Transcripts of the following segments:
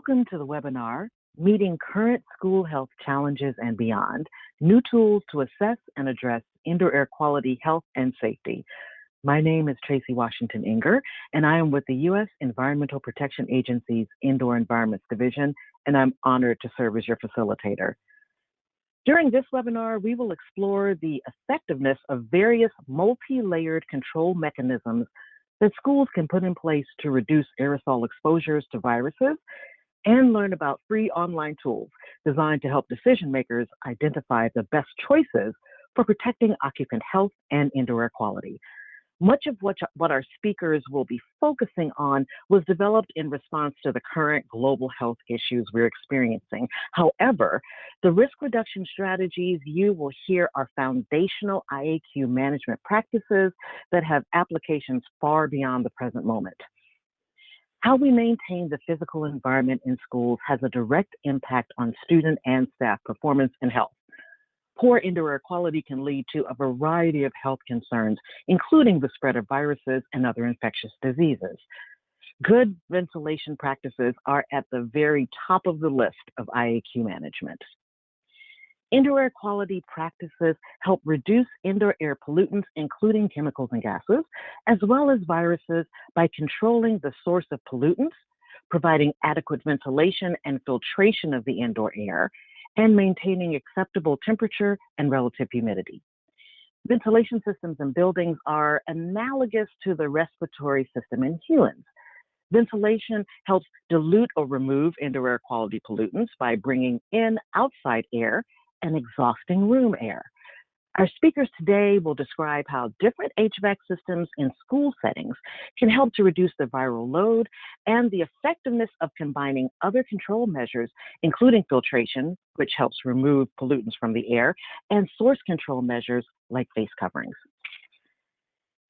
Welcome to the webinar, Meeting Current School Health Challenges and Beyond, New Tools to Assess and Address Indoor Air Quality, Health, and Safety. My name is Tracy Washington Inger, and I am with the U.S. Environmental Protection Agency's Indoor Environments Division, and I'm honored to serve as your facilitator. During this webinar, we will explore the effectiveness of various multi-layered control mechanisms that schools can put in place to reduce aerosol exposures to viruses and learn about free online tools designed to help decision makers identify the best choices for protecting occupant health and indoor air quality. Much of what our speakers will be focusing on was developed in response to the current global health issues we're experiencing. However, the risk reduction strategies you will hear are foundational IAQ management practices that have applications far beyond the present moment. How we maintain the physical environment in schools has a direct impact on student and staff performance and health. Poor indoor air quality can lead to a variety of health concerns, including the spread of viruses and other infectious diseases. Good ventilation practices are at the very top of the list of IAQ management. Indoor air quality practices help reduce indoor air pollutants, including chemicals and gases, as well as viruses by controlling the source of pollutants, providing adequate ventilation and filtration of the indoor air, and maintaining acceptable temperature and relative humidity. Ventilation systems in buildings are analogous to the respiratory system in humans. Ventilation helps dilute or remove indoor air quality pollutants by bringing in outside air and exhausting room air. Our speakers today will describe how different HVAC systems in school settings can help to reduce the viral load and the effectiveness of combining other control measures, including filtration, which helps remove pollutants from the air, and source control measures like face coverings.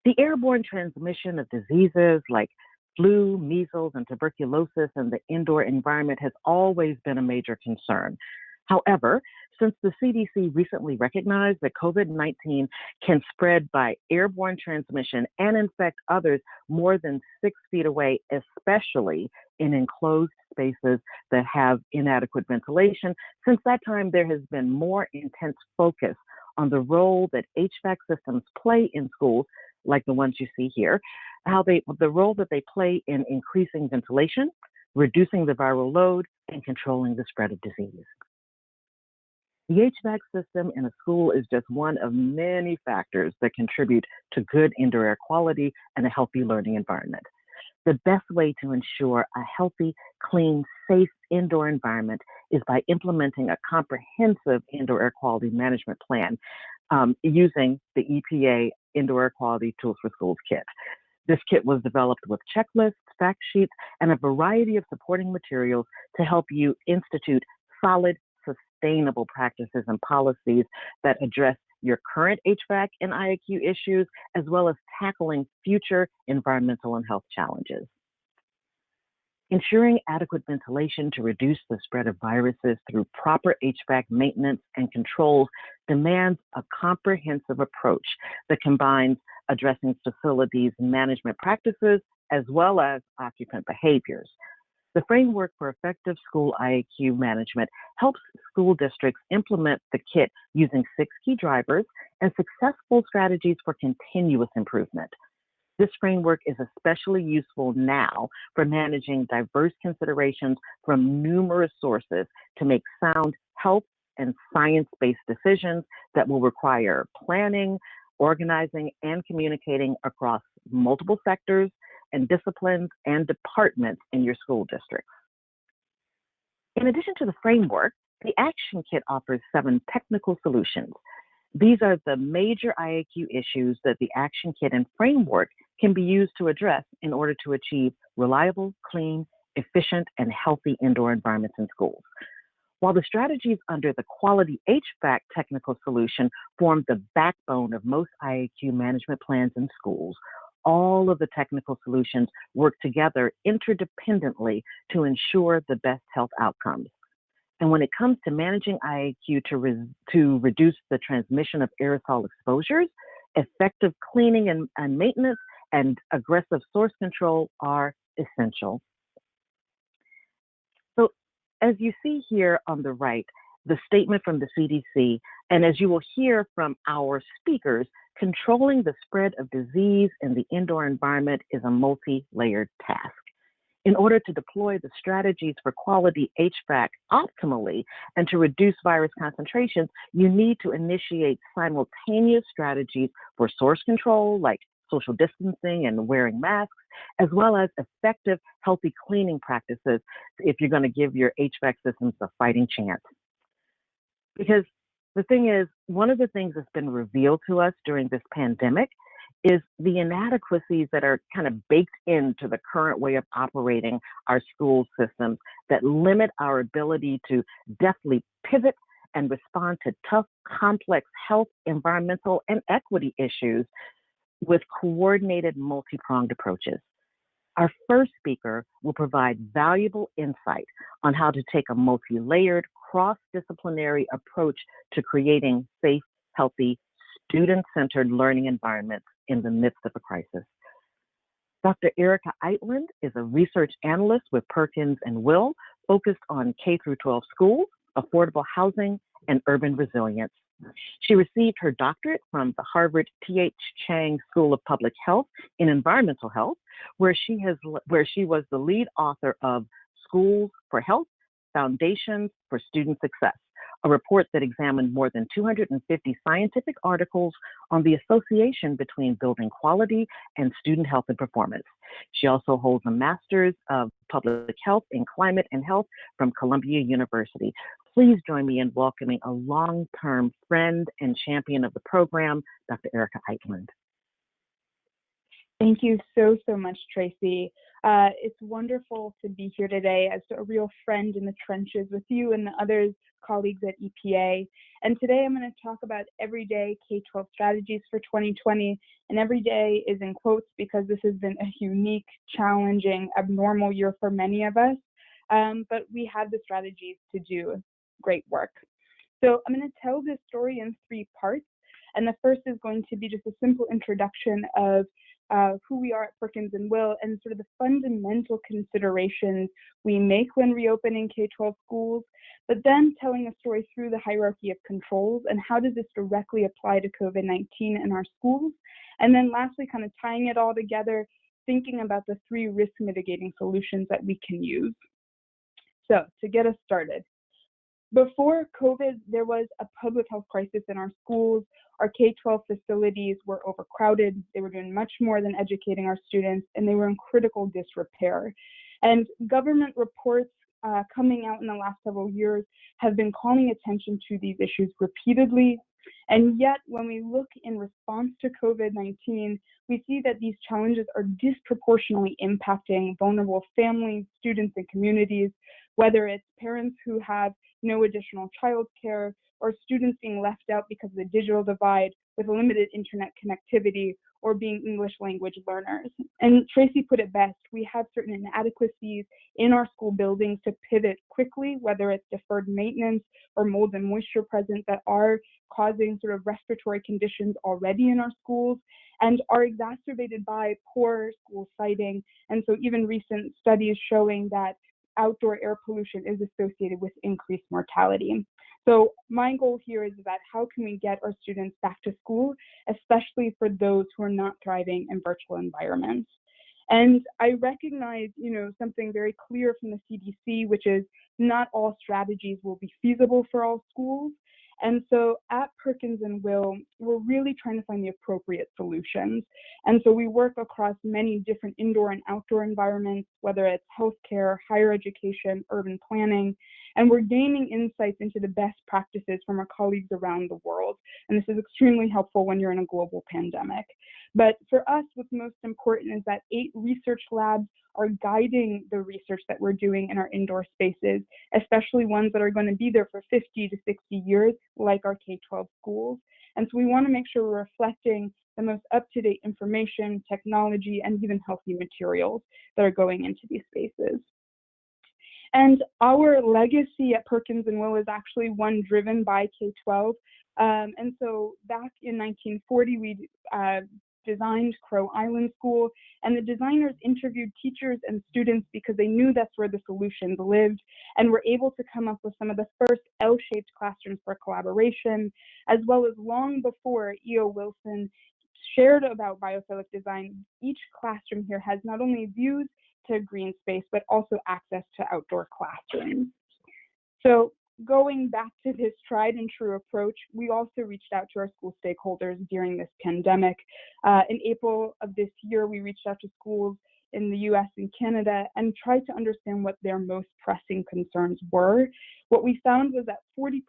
The airborne transmission of diseases like flu, measles, and tuberculosis in the indoor environment has always been a major concern. However, since the CDC recently recognized that COVID-19 can spread by airborne transmission and infect others more than 6 feet away, especially in enclosed spaces that have inadequate ventilation, since that time there has been more intense focus on the role that HVAC systems play in schools, like the ones you see here, the role that they play in increasing ventilation, reducing the viral load, and controlling the spread of disease. The HVAC system in a school is just one of many factors that contribute to good indoor air quality and a healthy learning environment. The best way to ensure a healthy, clean, safe indoor environment is by implementing a comprehensive indoor air quality management plan using the EPA Indoor Air Quality Tools for Schools kit. This kit was developed with checklists, fact sheets, and a variety of supporting materials to help you institute solid, sustainable practices and policies that address your current HVAC and IAQ issues, as well as tackling future environmental and health challenges. Ensuring adequate ventilation to reduce the spread of viruses through proper HVAC maintenance and controls demands a comprehensive approach that combines addressing facilities management practices as well as occupant behaviors. The framework for effective school IAQ management helps school districts implement the kit using 6 key drivers and successful strategies for continuous improvement. This framework is especially useful now for managing diverse considerations from numerous sources to make sound health and science-based decisions that will require planning, organizing, and communicating across multiple sectors and disciplines and departments in your school districts. In addition to the framework, the Action Kit offers 7 technical solutions. These are the major IAQ issues that the Action Kit and framework can be used to address in order to achieve reliable, clean, efficient, and healthy indoor environments in schools. While the strategies under the Quality HVAC technical solution form the backbone of most IAQ management plans in schools, all of the technical solutions work together interdependently to ensure the best health outcomes. And when it comes to managing IAQ to reduce the transmission of aerosol exposures, effective cleaning and maintenance and aggressive source control are essential. So As you see here on the right, the statement from the CDC, and as you will hear from our speakers, controlling the spread of disease in the indoor environment is a multi-layered task. In order to deploy the strategies for quality HVAC optimally and to reduce virus concentrations, you need to initiate simultaneous strategies for source control, like social distancing and wearing masks, as well as effective, healthy cleaning practices if you're going to give your HVAC systems a fighting chance. Because the thing is, one of the things that's been revealed to us during this pandemic is the inadequacies that are kind of baked into the current way of operating our school systems that limit our ability to deftly pivot and respond to tough, complex health, environmental, and equity issues with coordinated, multi-pronged approaches. Our first speaker will provide valuable insight on how to take a multi-layered, cross-disciplinary approach to creating safe, healthy, student-centered learning environments in the midst of a crisis. Dr. Erica Eitland is a research analyst with Perkins and Will, focused on K-12 schools, affordable housing, and urban resilience. She received her doctorate from the Harvard T.H. Chang School of Public Health in Environmental Health, where she was the lead author of Schools for Health, Foundations for Student Success, a report that examined more than 250 scientific articles on the association between building quality and student health and performance. She also holds a Master's of Public Health in Climate and Health from Columbia University. Please join me in welcoming a long-term friend and champion of the program, Dr. Erica Eitland. Thank you so much, Tracy. It's wonderful to be here today as a real friend in the trenches with you and the other colleagues at EPA. And today I'm going to talk about everyday K-12 strategies for 2020. And every day is in quotes because this has been a unique, challenging, abnormal year for many of us. But we have the strategies to do great work. So I'm going to tell this story in 3 parts. And the first is going to be just a simple introduction of who we are at Perkins and Will and sort of the fundamental considerations we make when reopening K-12 schools, but then telling a story through the hierarchy of controls and how does this directly apply to COVID-19 in our schools, and then lastly kind of tying it all together, thinking about the 3 risk mitigating solutions that we can use. So to get us started, before COVID, there was a public health crisis in our schools. Our K-12 facilities were overcrowded. They were doing much more than educating our students, and they were in critical disrepair. And government reports coming out in the last several years have been calling attention to these issues repeatedly. And yet, when we look in response to COVID-19, we see that these challenges are disproportionately impacting vulnerable families, students, and communities, whether it's parents who have no additional childcare, or students being left out because of the digital divide with limited internet connectivity, or being English language learners. And Tracy put it best, we have certain inadequacies in our school buildings to pivot quickly, whether it's deferred maintenance or mold and moisture present that are causing sort of respiratory conditions already in our schools and are exacerbated by poor school siting. And so even recent studies showing that outdoor air pollution is associated with increased mortality. So my goal here is that how can we get our students back to school, especially for those who are not thriving in virtual environments? And I recognize, something very clear from the CDC, which is not all strategies will be feasible for all schools. And so at Perkins and Will, we're really trying to find the appropriate solutions. And so we work across many different indoor and outdoor environments, whether it's healthcare, higher education, urban planning, and we're gaining insights into the best practices from our colleagues around the world. And this is extremely helpful when you're in a global pandemic. But for us, what's most important is that 8 research labs are guiding the research that we're doing in our indoor spaces, especially ones that are going to be there for 50 to 60 years, like our K-12 schools. And so we want to make sure we're reflecting the most up-to-date information, technology, and even healthy materials that are going into these spaces. And our legacy at Perkins and Will is actually one driven by K-12. And so back in 1940, we designed Crow Island School, and the designers interviewed teachers and students because they knew that's where the solutions lived, and were able to come up with some of the first L-shaped classrooms for collaboration, as well as long before E.O. Wilson shared about biophilic design. Each classroom here has not only views to green space, but also access to outdoor classrooms. So going back to this tried and true approach, we also reached out to our school stakeholders during this pandemic. In April of this year, we reached out to schools in the US and Canada and tried to understand what their most pressing concerns were. What we found was that 40%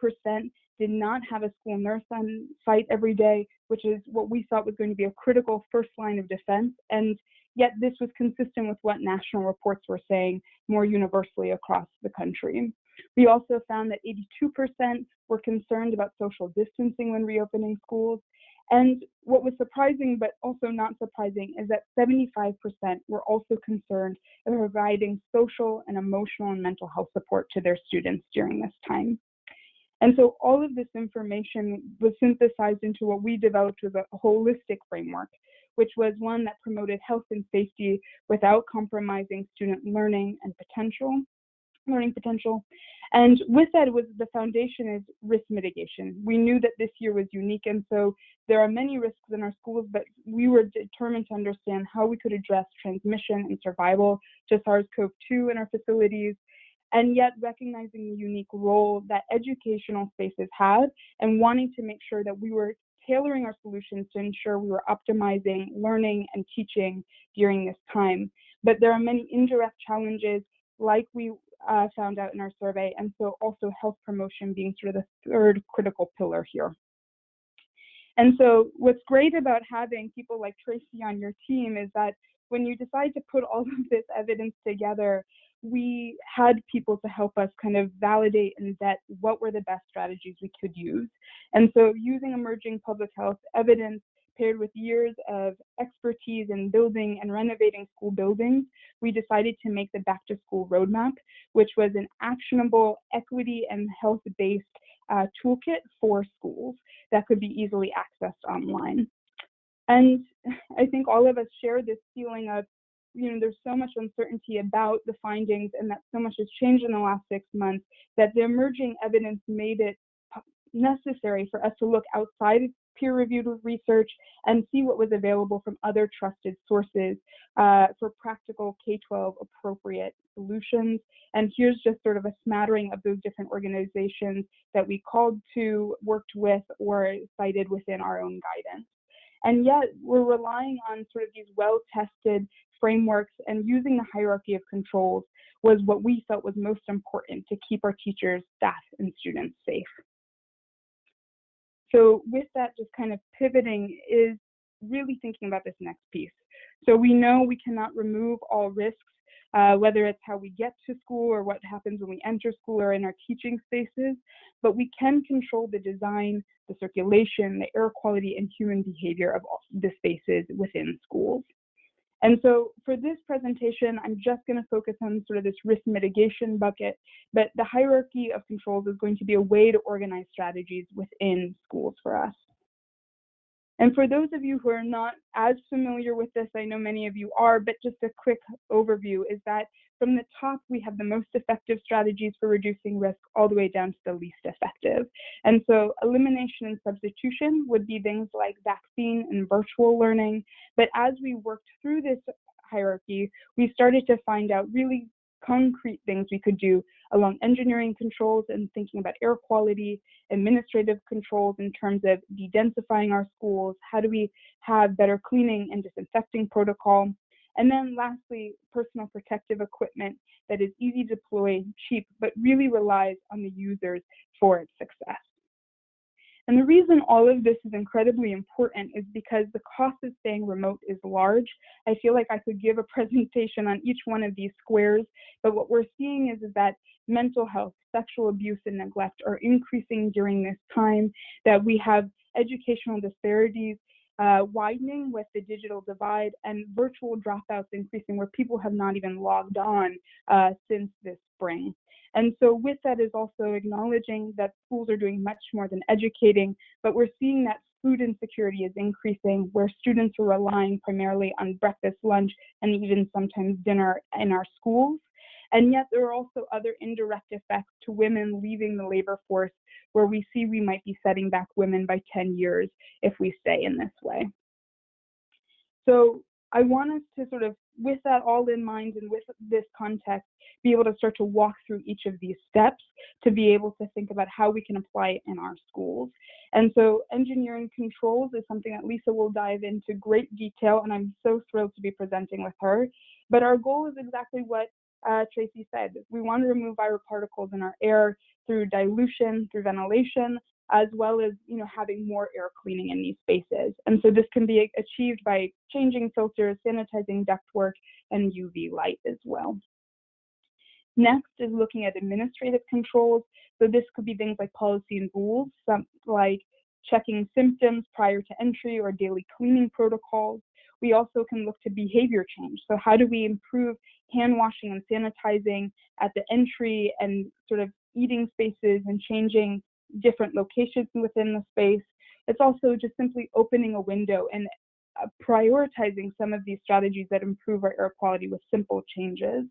did not have a school nurse on site every day, which is what we thought was going to be a critical first line of defense. And yet this was consistent with what national reports were saying more universally across the country. We also found that 82% were concerned about social distancing when reopening schools. And what was surprising, but also not surprising, is that 75% were also concerned about providing social and emotional and mental health support to their students during this time. And so all of this information was synthesized into what we developed as a holistic framework, which was one that promoted health and safety without compromising student learning potential. And with that, it was the foundation is risk mitigation. We knew that this year was unique, and so there are many risks in our schools, but we were determined to understand how we could address transmission and survival to SARS-CoV-2 in our facilities, and yet recognizing the unique role that educational spaces had and wanting to make sure that we were tailoring our solutions to ensure we were optimizing learning and teaching during this time. But there are many indirect challenges, like we found out in our survey, and so also health promotion being sort of the third critical pillar here. And so what's great about having people like Tracy on your team is that when you decide to put all of this evidence together, we had people to help us kind of validate and vet what were the best strategies we could use. And so using emerging public health evidence paired with years of expertise in building and renovating school buildings, we decided to make the Back to School Roadmap, which was an actionable equity and health-based toolkit for schools that could be easily accessed online. And I think all of us share this feeling of, there's so much uncertainty about the findings and that so much has changed in the last 6 months that the emerging evidence made it necessary for us to look outside of peer-reviewed research and see what was available from other trusted sources for practical K-12 appropriate solutions. And here's just sort of a smattering of those different organizations that we called to, worked with, or cited within our own guidance. And yet we're relying on sort of these well-tested frameworks, and using the hierarchy of controls was what we felt was most important to keep our teachers, staff, and students safe. So with that, just kind of pivoting is really thinking about this next piece. So we know we cannot remove all risks, whether it's how we get to school or what happens when we enter school or in our teaching spaces, but we can control the design, the circulation, the air quality, and human behavior of all the spaces within schools. And so for this presentation, I'm just going to focus on sort of this risk mitigation bucket, but the hierarchy of controls is going to be a way to organize strategies within schools for us. And for those of you who are not as familiar with this, I know many of you are, but just a quick overview is that from the top, we have the most effective strategies for reducing risk all the way down to the least effective. And so elimination and substitution would be things like vaccine and virtual learning. But as we worked through this hierarchy, we started to find out really concrete things we could do along engineering controls and thinking about air quality, administrative controls in terms of de-densifying our schools, how do we have better cleaning and disinfecting protocol, and then lastly, personal protective equipment that is easy to deploy, cheap, but really relies on the users for its success. And the reason all of this is incredibly important is because the cost of staying remote is large. I feel like I could give a presentation on each one of these squares, but what we're seeing is that mental health, sexual abuse, and neglect are increasing during this time, that we have educational disparities widening with the digital divide, and virtual dropouts increasing where people have not even logged on since this spring. And so with that is also acknowledging that schools are doing much more than educating, but we're seeing that food insecurity is increasing, where students are relying primarily on breakfast, lunch, and even sometimes dinner in our schools. And yet there are also other indirect effects to women leaving the labor force, where we see we might be setting back women by 10 years if we stay in this way. So I want us to sort of, with that all in mind and with this context, be able to start to walk through each of these steps to be able to think about how we can apply it in our schools. And so engineering controls is something that Lisa will dive into great detail, and I'm so thrilled to be presenting with her. But our goal is exactly what Tracy said. We want to remove viral particles in our air through dilution, through ventilation, as well as having more air cleaning in these spaces. And so this can be achieved by changing filters, sanitizing ductwork, and UV light as well. Next is looking at administrative controls. So this could be things like policy and rules, like checking symptoms prior to entry or daily cleaning protocols. We also can look to behavior change. So how do we improve hand washing and sanitizing at the entry and sort of eating spaces and changing different locations within the space? It's also just simply opening a window and prioritizing some of these strategies that improve our air quality with simple changes.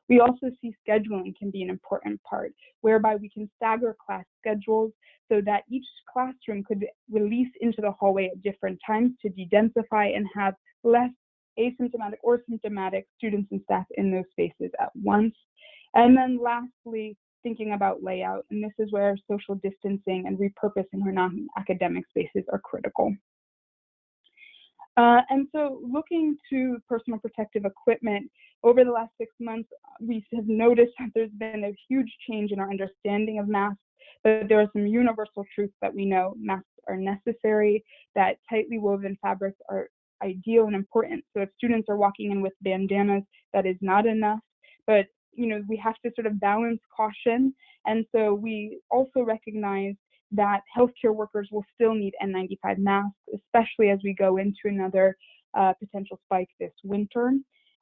We also see scheduling can be an important part, whereby we can stagger class schedules so that each classroom could release into the hallway at different times to de-densify and have less asymptomatic or symptomatic students and staff in those spaces at once. And then lastly, thinking about layout, and this is where social distancing and repurposing our non-academic spaces are critical. And so looking to personal protective equipment, over the last 6 months, we have noticed that there's been a huge change in our understanding of masks, but there are some universal truths that we know. Masks are necessary, that tightly woven fabrics are ideal and important. So if students are walking in with bandanas, that is not enough. But we have to sort of balance caution. And so we also recognize that healthcare workers will still need N95 masks, especially as we go into another potential spike this winter.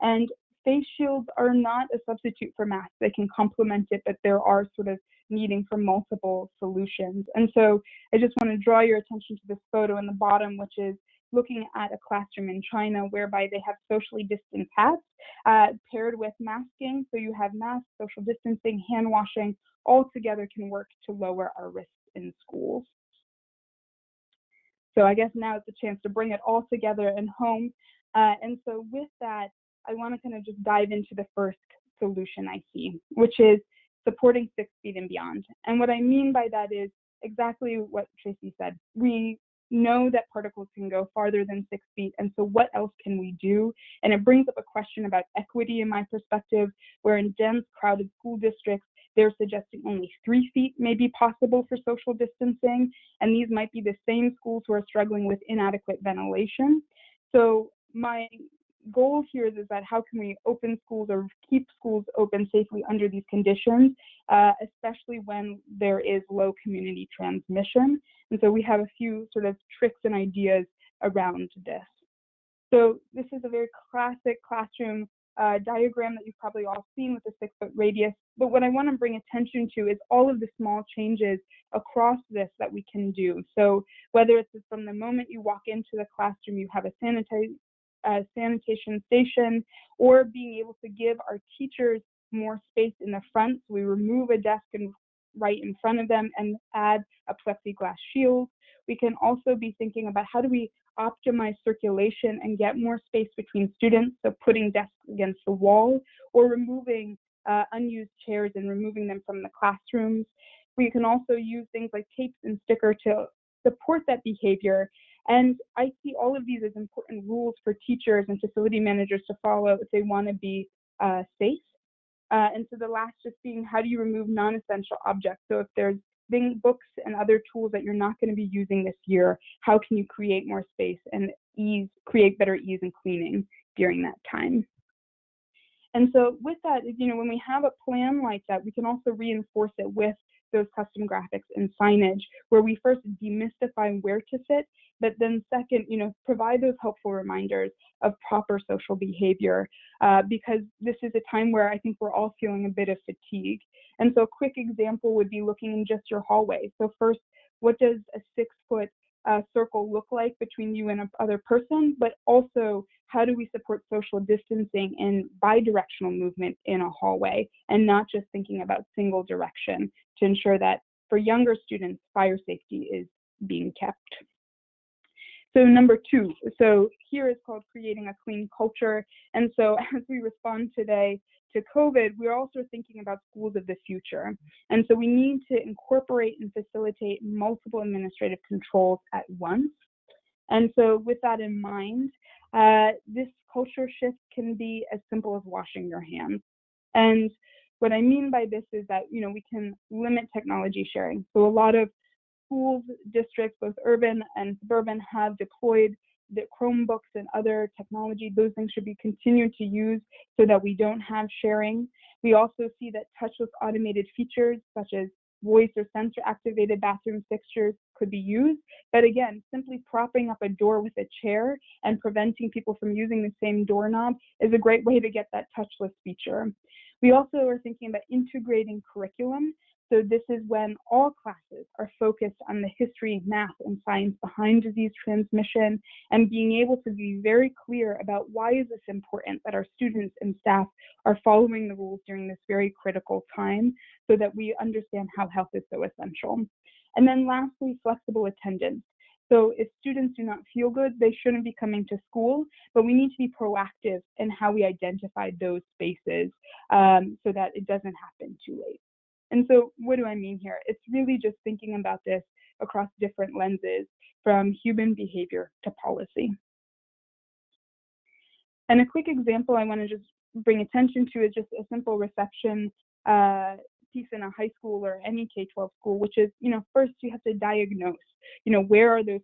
And face shields are not a substitute for masks. They can complement it, but there are sort of needing for multiple solutions. And so I just want to draw your attention to this photo in the bottom, which is looking at a classroom in China whereby they have socially distant hats paired with masking. So you have masks, social distancing, hand washing, all together can work to lower our risks in schools. So I guess now it's a chance to bring it all together in home. And so with that, I want to kind of just dive into the first solution I see, which is supporting 6 feet and beyond. And what I mean by that is exactly what Tracy said. We know that particles can go farther than 6 feet, and so what else can we do? And it brings up a question about equity in my perspective, where in dense, crowded school districts, they're suggesting only 3 feet may be possible for social distancing, and these might be the same schools who are struggling with inadequate ventilation. So my goal here is that how can we open schools or keep schools open safely under these conditions, especially when there is low community transmission. And so we have a few sort of tricks and ideas around this. So this is a very classic classroom diagram that you've probably all seen with the 6-foot radius. But what I want to bring attention to is all of the small changes across this that we can do. So whether it's from the moment you walk into the classroom, you have a sanitation station, or being able to give our teachers more space in the front. So we remove a desk and right in front of them and add a plexiglass shield. We can also be thinking about how do we optimize circulation and get more space between students, so putting desks against the wall or removing unused chairs and removing them from the classrooms. We can also use things like tapes and sticker to support that behavior. And I see all of these as important rules for teachers and facility managers to follow if they want to be safe. And so the last just being, how do you remove non-essential objects? So if there's books and other tools that you're not going to be using this year, how can you create more space and create better ease in cleaning during that time? And so with that, when we have a plan like that, we can also reinforce it with those custom graphics and signage, where we first demystify where to sit, but then second, provide those helpful reminders of proper social behavior, because this is a time where I think we're all feeling a bit of fatigue. And so a quick example would be looking in just your hallway. So first, what does a 6-foot circle look like between you and another person, but also how do we support social distancing and bi-directional movement in a hallway, and not just thinking about single direction, to ensure that for younger students, fire safety is being kept. So number 2, so here is called creating a clean culture. And so as we respond today to COVID, we're also thinking about schools of the future. And so we need to incorporate and facilitate multiple administrative controls at once. And so with that in mind, this culture shift can be as simple as washing your hands. And what I mean by this is that, we can limit technology sharing. So a lot of schools, districts, both urban and suburban, have deployed the Chromebooks and other technology. Those things should be continued to use so that we don't have sharing. We also see that touchless automated features such as voice or sensor activated bathroom fixtures could be used. But again, simply propping up a door with a chair and preventing people from using the same doorknob is a great way to get that touchless feature. We also are thinking about integrating curriculum. So this is when all classes are focused on the history, math, and science behind disease transmission, and being able to be very clear about why is this important that our students and staff are following the rules during this very critical time, so that we understand how health is so essential. And then lastly, flexible attendance. So if students do not feel good, they shouldn't be coming to school, but we need to be proactive in how we identify those spaces so that it doesn't happen too late. And so what do I mean here? It's really just thinking about this across different lenses, from human behavior to policy. And a quick example I want to just bring attention to is just a simple reception piece in a high school or any K-12 school, which is, first you have to diagnose, where are those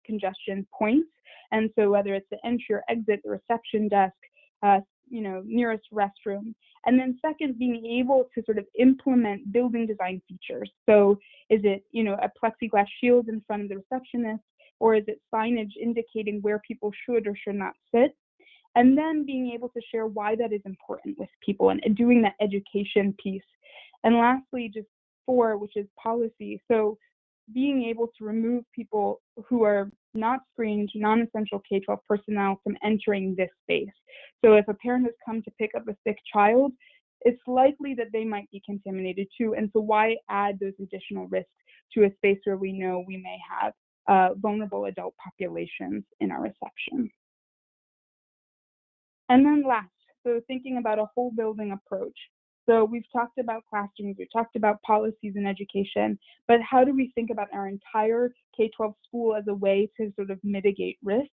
congestion points? And so whether it's the entry or exit, the reception desk, nearest restroom. And then second, being able to sort of implement building design features. So is it, a plexiglass shield in front of the receptionist, or is it signage indicating where people should or should not sit? And then being able to share why that is important with people and doing that education piece. And lastly, just 4, which is policy. So being able to remove people who are not screened, non-essential K-12 personnel from entering this space. So if a parent has come to pick up a sick child, it's likely that they might be contaminated too. And so why add those additional risks to a space where we know we may have vulnerable adult populations in our reception? And then last, so thinking about a whole building approach. So we've talked about classrooms, we've talked about policies in education, but how do we think about our entire K-12 school as a way to sort of mitigate risk?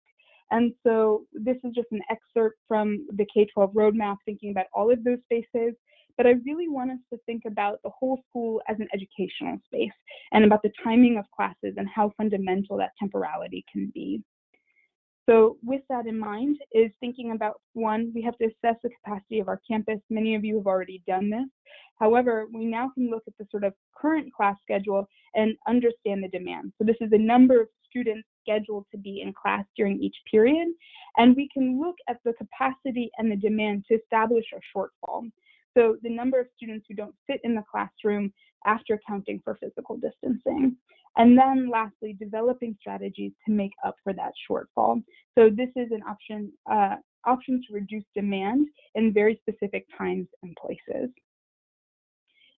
And so this is just an excerpt from the K-12 roadmap, thinking about all of those spaces. But I really want us to think about the whole school as an educational space, and about the timing of classes and how fundamental that temporality can be. So with that in mind is thinking about, 1, we have to assess the capacity of our campus. Many of you have already done this. However, we now can look at the sort of current class schedule and understand the demand. So this is the number of students scheduled to be in class during each period. And we can look at the capacity and the demand to establish a shortfall. So the number of students who don't fit in the classroom after accounting for physical distancing. And then lastly, developing strategies to make up for that shortfall. So this is an option to reduce demand in very specific times and places.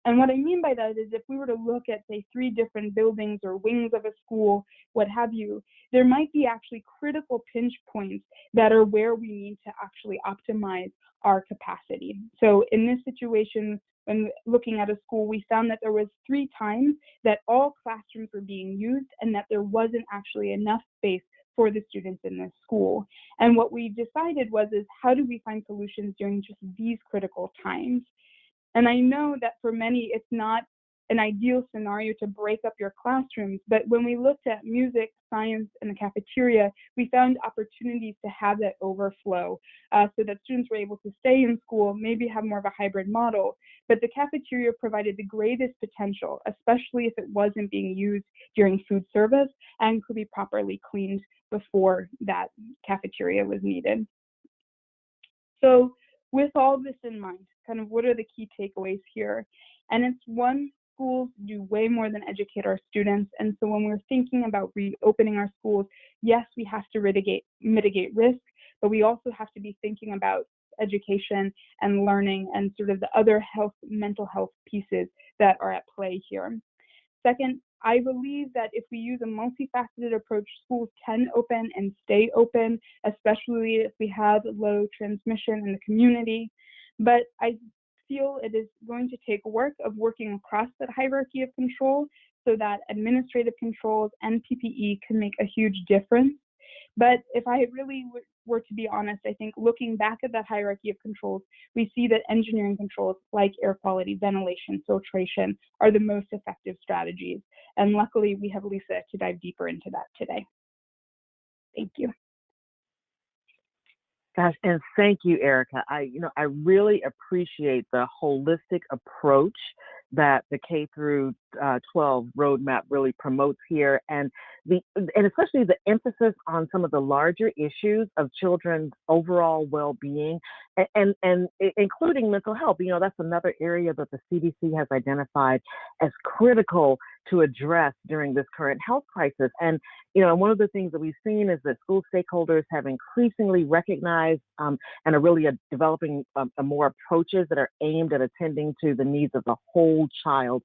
And what I mean by that is if we were to look at, say, 3 different buildings or wings of a school, what have you, there might be actually critical pinch points that are where we need to actually optimize our capacity. So in this situation, when looking at a school, we found that there was 3 times that all classrooms were being used and that there wasn't actually enough space for the students in this school. And what we decided is how do we find solutions during just these critical times? And I know that for many, it's not an ideal scenario to break up your classrooms, but when we looked at music, science, and the cafeteria, we found opportunities to have that overflow so that students were able to stay in school, maybe have more of a hybrid model. But the cafeteria provided the greatest potential, especially if it wasn't being used during food service and could be properly cleaned before that cafeteria was needed. So with all this in mind, kind of what are the key takeaways here? And it's 1, schools do way more than educate our students. And so when we're thinking about reopening our schools, yes, we have to mitigate risk, but we also have to be thinking about education and learning and sort of the other mental health pieces that are at play here. Second, I believe that if we use a multifaceted approach, schools can open and stay open, especially if we have low transmission in the community. But I feel it is going to take work of working across that hierarchy of control so that administrative controls and PPE can make a huge difference. But if I really were to be honest, I think looking back at that hierarchy of controls, we see that engineering controls like air quality, ventilation, filtration are the most effective strategies. And luckily, we have Lisa to dive deeper into that today. Thank you. Gosh, and thank you, Erica. I really appreciate the holistic approach that the K through 12 roadmap really promotes here, and especially the emphasis on some of the larger issues of children's overall well-being, and including mental health. That's another area that the CDC has identified as critical to address during this current health crisis. And one of the things that we've seen is that school stakeholders have increasingly recognized and are really developing more approaches that are aimed at attending to the needs of the whole child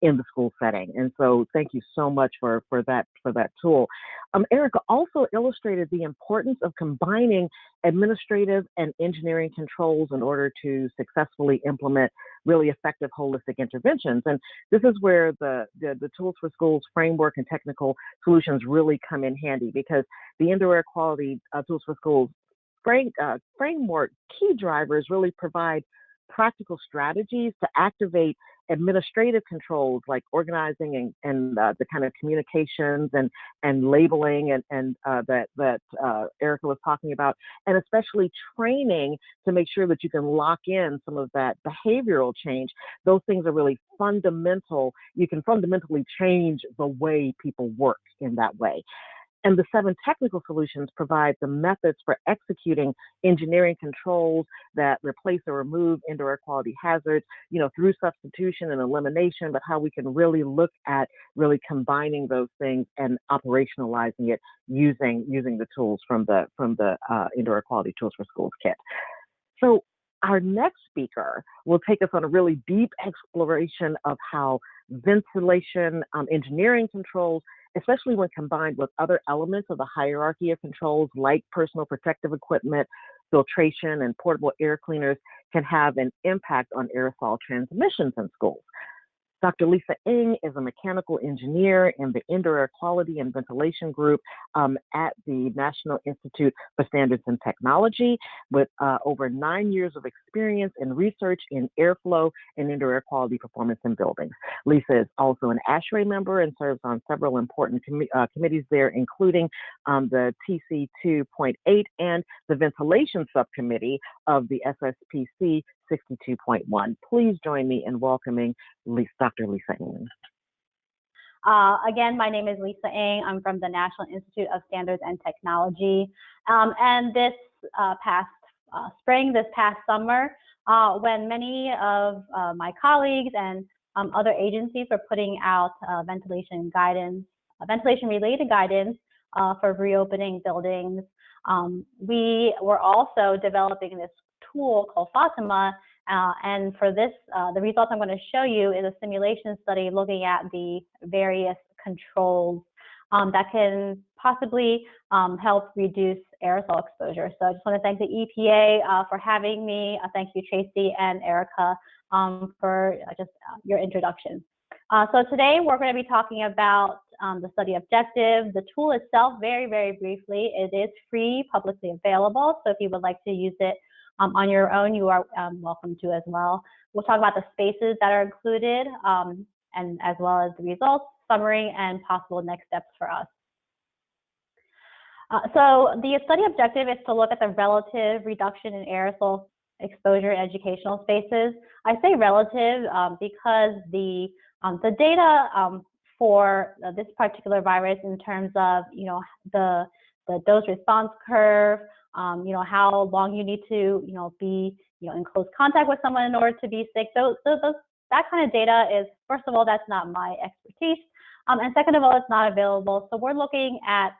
in the school setting. And so thank you so much for that tool. Erica also illustrated the importance of combining administrative and engineering controls in order to successfully implement really effective holistic interventions. And this is where the Tools for Schools framework and technical solutions really come in handy, because the indoor air quality Tools for Schools framework key drivers really provide practical strategies to activate administrative controls like organizing and the kind of communications and labeling and that Erica was talking about, and especially training to make sure that you can lock in some of that behavioral change. Those things are really fundamental. You can fundamentally change the way people work in that way. And the 7 technical solutions provide the methods for executing engineering controls that replace or remove indoor air quality hazards, through substitution and elimination, but how we can really look at really combining those things and operationalizing it using the tools from the Indoor Air Quality Tools for Schools kit. So our next speaker will take us on a really deep exploration of how ventilation engineering controls, especially when combined with other elements of the hierarchy of controls like personal protective equipment, filtration, and portable air cleaners, can have an impact on aerosol transmissions in schools. Dr. Lisa Ng is a mechanical engineer in the Indoor Air Quality and Ventilation Group at the National Institute for Standards and Technology, with over 9 years of experience in research in airflow and indoor air quality performance in buildings. Lisa is also an ASHRAE member and serves on several important committees there, including the TC 2.8 and the Ventilation Subcommittee of the SSPC 62.1. Please join me in welcoming Dr. Lisa Ng. Again, my name is Lisa Ng. I'm from the National Institute of Standards and Technology. And this past summer, when many of my colleagues and other agencies were putting out ventilation-related guidance for reopening buildings, we were also developing this tool called Fatima, and for this, the results I'm going to show you is a simulation study looking at the various controls that can possibly help reduce aerosol exposure. So I just want to thank the EPA for having me. Thank you, Tracy and Erica, for your introduction. So today we're going to be talking about the study objective. The tool itself, very, very briefly, it is free, publicly available. So if you would like to use it on your own, you are welcome to as well. We'll talk about the spaces that are included, and as well as the results, summary, and possible next steps for us. So the study objective is to look at the relative reduction in aerosol exposure in educational spaces. I say relative because the data for this particular virus in terms of the dose response curve, how long you need to be in close contact with someone in order to be sick, those that kind of data is, first of all, that's not my expertise. And second of all, it's not available. So we're looking at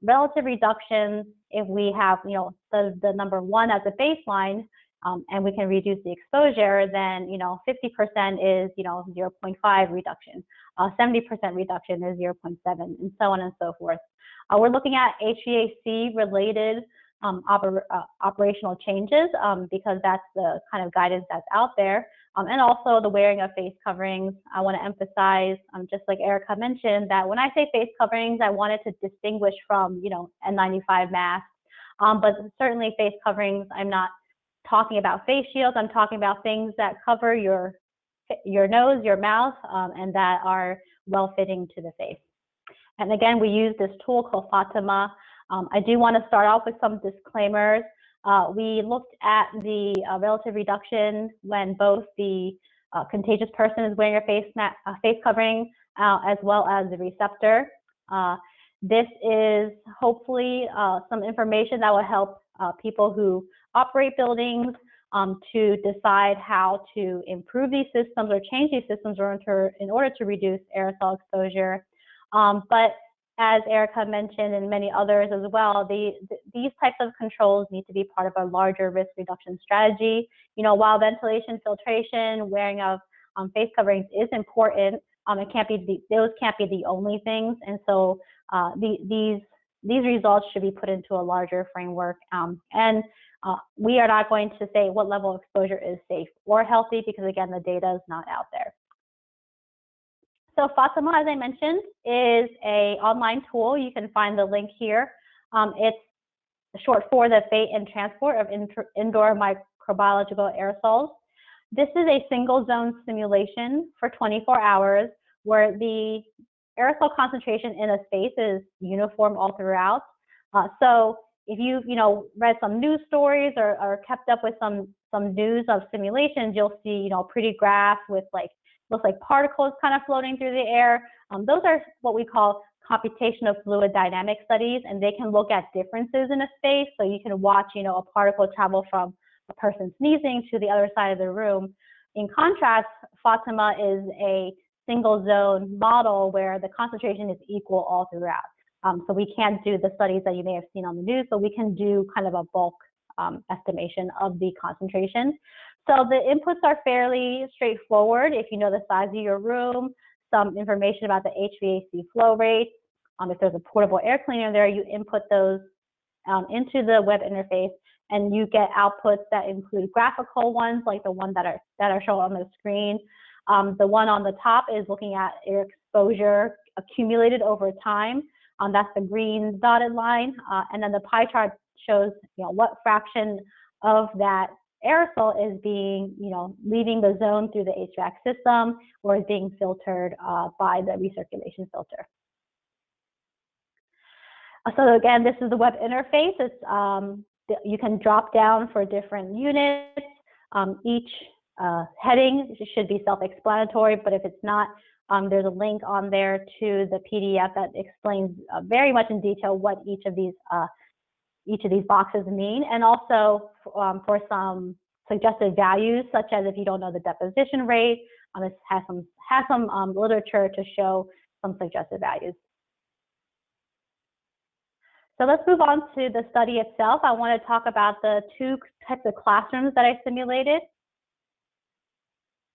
relative reductions. If we have, the number 1 as a baseline, and we can reduce the exposure, then, 50% is, 0.5 reduction, 70% reduction is 0.7, and so on and so forth. We're looking at HVAC related operational changes because that's the kind of guidance that's out there. And also the wearing of face coverings. I want to emphasize, just like Erica mentioned, that when I say face coverings, I wanted to distinguish from, N95 masks. But certainly face coverings, I'm not talking about face shields. I'm talking about things that cover your nose, your mouth, and that are well-fitting to the face. And again, we use this tool called Fatima. I do want to start off with some disclaimers. We looked at the relative reduction when both the contagious person is wearing a face covering as well as the receptor. This is hopefully some information that will help people who operate buildings to decide how to improve these systems or change these systems in order to reduce aerosol exposure. But as Erica mentioned and many others as well, these types of controls need to be part of a larger risk reduction strategy. While ventilation, filtration, wearing of face coverings is important, those can't be the only things. And so these results should be put into a larger framework. And we are not going to say what level of exposure is safe or healthy because, again, the data is not out there. So Fatima, as I mentioned, is an online tool. You can find the link here. It's short for the fate and transport of indoor microbiological aerosols. This is a single zone simulation for 24 hours where the aerosol concentration in a space is uniform all throughout. So if you've read some news stories or kept up with some news of simulations, you'll see pretty graphs with looks like particles kind of floating through the air. Those are what we call computational fluid dynamic studies, and they can look at differences in a space. So you can watch, a particle travel from a person sneezing to the other side of the room. In contrast, Fatima is a single zone model where the concentration is equal all throughout. So we can't do the studies that you may have seen on the news, but we can do kind of a bulk estimation of the concentration. So the inputs are fairly straightforward. If you know the size of your room, some information about the HVAC flow rate. If there's a portable air cleaner there, you input those into the web interface, and you get outputs that include graphical ones, like the ones that are shown on the screen. The one on the top is looking at air exposure accumulated over time. That's the green dotted line, and then the pie chart shows what fraction of that aerosol is being, leaving the zone through the HVAC system or is being filtered by the recirculation filter. So again, this is the web interface. It's, you can drop down for different units. Each heading should be self-explanatory, but if it's not, there's a link on there to the PDF that explains very much in detail what each of these boxes mean, and also for some suggested values, such as if you don't know the deposition rate, this has some literature to show some suggested values. So let's move on to the study itself. I want to talk about the two types of classrooms that I simulated.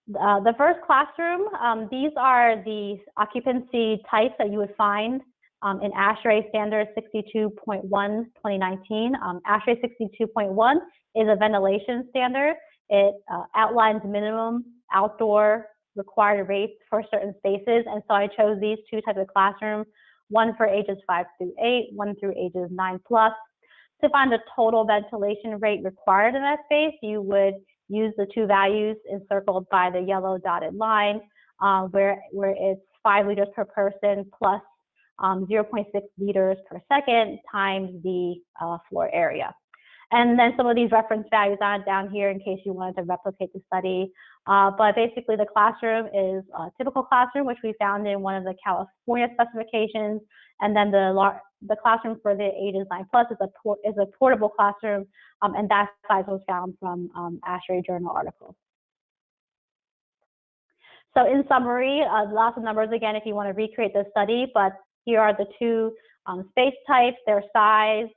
The first classroom, these are the occupancy types that you would find in ASHRAE Standard 62.1 2019. ASHRAE 62.1 is a ventilation standard. It outlines minimum outdoor required rates for certain spaces, and so I chose these two types of classrooms, one for ages 5 through 8, one through ages 9+. To find the total ventilation rate required in that space, you would use the two values encircled by the yellow dotted line, where it's 5 liters per person plus 0.6 liters per second times the floor area. And then some of these reference values are down here in case you wanted to replicate the study. But basically the classroom is a typical classroom, which we found in one of the California specifications. And then the classroom for the ages 9+ is a portable classroom, and that size was found from ASHRAE journal articles. So in summary, lots of numbers again if you want to recreate the study, but here are the two space types, their size,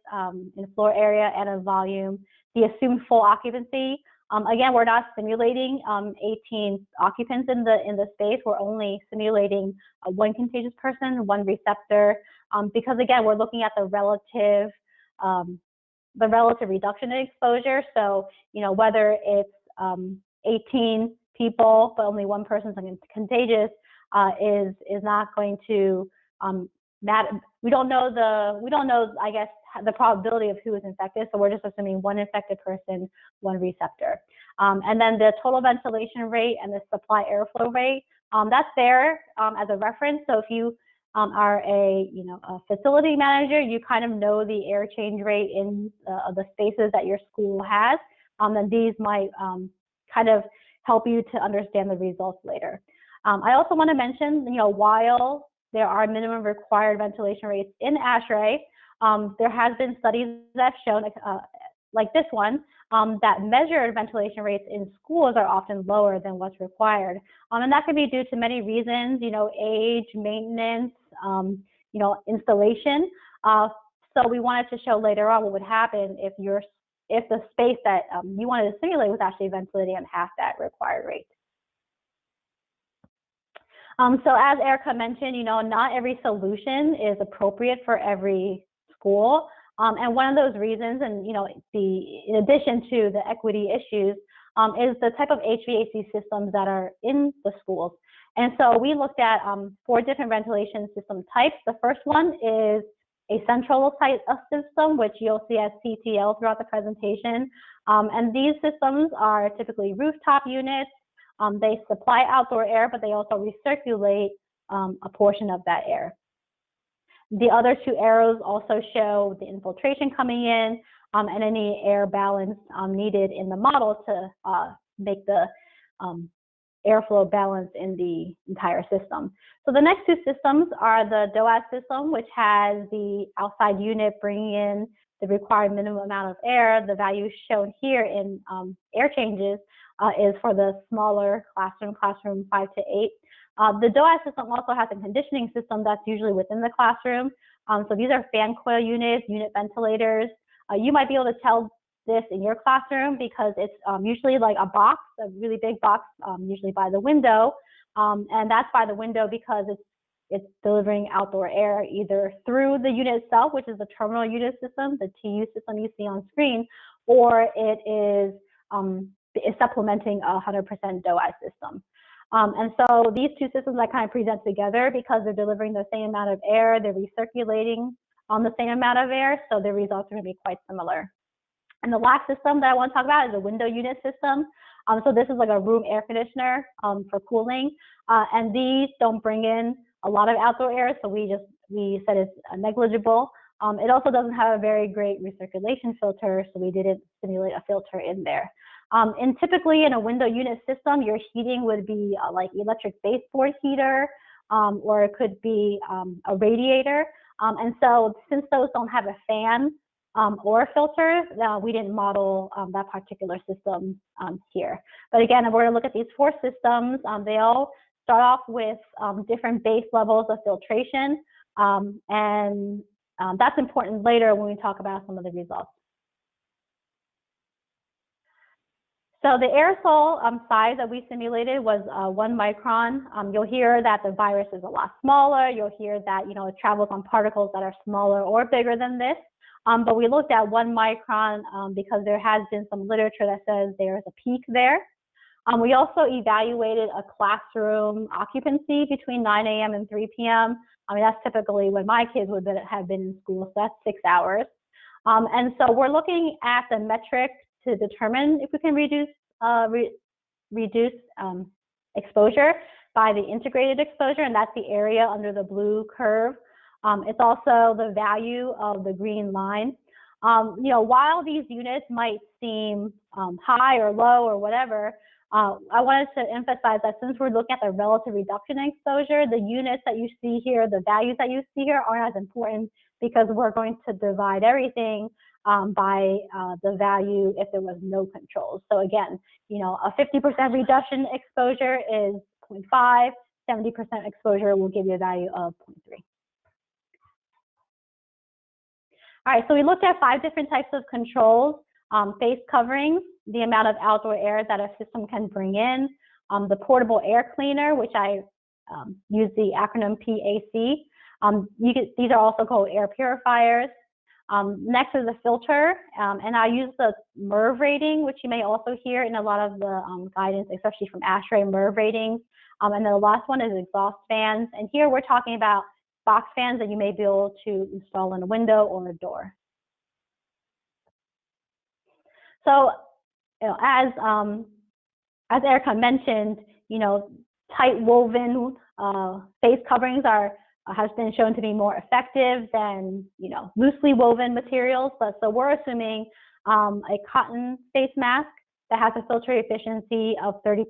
in floor area and in volume, the assumed full occupancy. Again, we're not simulating 18 occupants in the space. We're only simulating one contagious person, one receptor, because again, we're looking at the relative reduction in exposure. So, you know, whether it's 18 people, but only one person's contagious, is not going to matter. We don't know, I guess, the probability of who is infected. So we're just assuming one infected person, one receptor. And then the total ventilation rate and the supply airflow rate, that's there as a reference. So if you are a facility manager, you kind of know the air change rate in the spaces that your school has. And these might kind of help you to understand the results later. I also want to mention, while there are minimum required ventilation rates in ASHRAE, there has been studies that have shown, like this one, that measured ventilation rates in schools are often lower than what's required. And that could be due to many reasons, age, maintenance, installation. So we wanted to show later on what would happen if the space that you wanted to simulate was actually ventilating at half that required rate. So as Erica mentioned, not every solution is appropriate for every school. And one of those reasons, and in addition to the equity issues, is the type of HVAC systems that are in the schools. And so we looked at 4 different ventilation system types. The first one is a central site system, which you'll see as CTL throughout the presentation. And these systems are typically rooftop units. They supply outdoor air, but they also recirculate a portion of that air. The other 2 arrows also show the infiltration coming in and any air balance needed in the model to make the airflow balance in the entire system. So the next 2 systems are the DOAS system, which has the outside unit bringing in the required minimum amount of air. The value shown here in air changes is for the smaller classroom 5 to 8. The DOAS system also has a conditioning system that's usually within the classroom. So these are fan coil units, unit ventilators. You might be able to tell this in your classroom because it's usually like a box, a really big box, usually by the window. And that's by the window because it's delivering outdoor air either through the unit itself, which is the terminal unit system, the TU system you see on screen, or it is supplementing a 100% DOAS system. And so these 2 systems I kind of present together because they're delivering the same amount of air, they're recirculating on the same amount of air, so the results are going to be quite similar. And the last system that I want to talk about is a window unit system. So this is like a room air conditioner for cooling, and these don't bring in a lot of outdoor air, so we said it's negligible. It also doesn't have a very great recirculation filter, so we didn't simulate a filter in there. And typically in a window unit system, your heating would be like electric baseboard heater, or it could be a radiator. And so since those don't have a fan or a filter, we didn't model that particular system here. But again, if we're going to look at these 4 systems, they all start off with different base levels of filtration. And that's important later when we talk about some of the results. So the aerosol size that we simulated was 1 micron. You'll hear that the virus is a lot smaller. You'll hear that it travels on particles that are smaller or bigger than this. But we looked at 1 micron because there has been some literature that says there's a peak there. We also evaluated a classroom occupancy between 9 a.m. and 3 p.m. I mean, that's typically when my kids would have been in school, so that's 6 hours. And so we're looking at the metric to determine if we can reduce exposure by the integrated exposure, and that's the area under the blue curve. It's also the value of the green line. While these units might seem high or low or whatever, I wanted to emphasize that since we're looking at the relative reduction in exposure, the units that you see here, the values that you see here aren't as important because we're going to divide everything by the value if there was no controls. So again, a 50% reduction exposure is 0.5, 70% exposure will give you a value of 0.3. All right, so we looked at 5 different types of controls: face coverings, the amount of outdoor air that a system can bring in, the portable air cleaner, which I use the acronym PAC. These are also called air purifiers. Next is the filter, and I use the MERV rating, which you may also hear in a lot of the guidance, especially from ASHRAE MERV ratings. And then the last one is exhaust fans, and here we're talking about box fans that you may be able to install in a window or a door. So, as Erica mentioned, tight woven face coverings has been shown to be more effective than loosely woven materials. So we're assuming a cotton face mask that has a filter efficiency of 30%.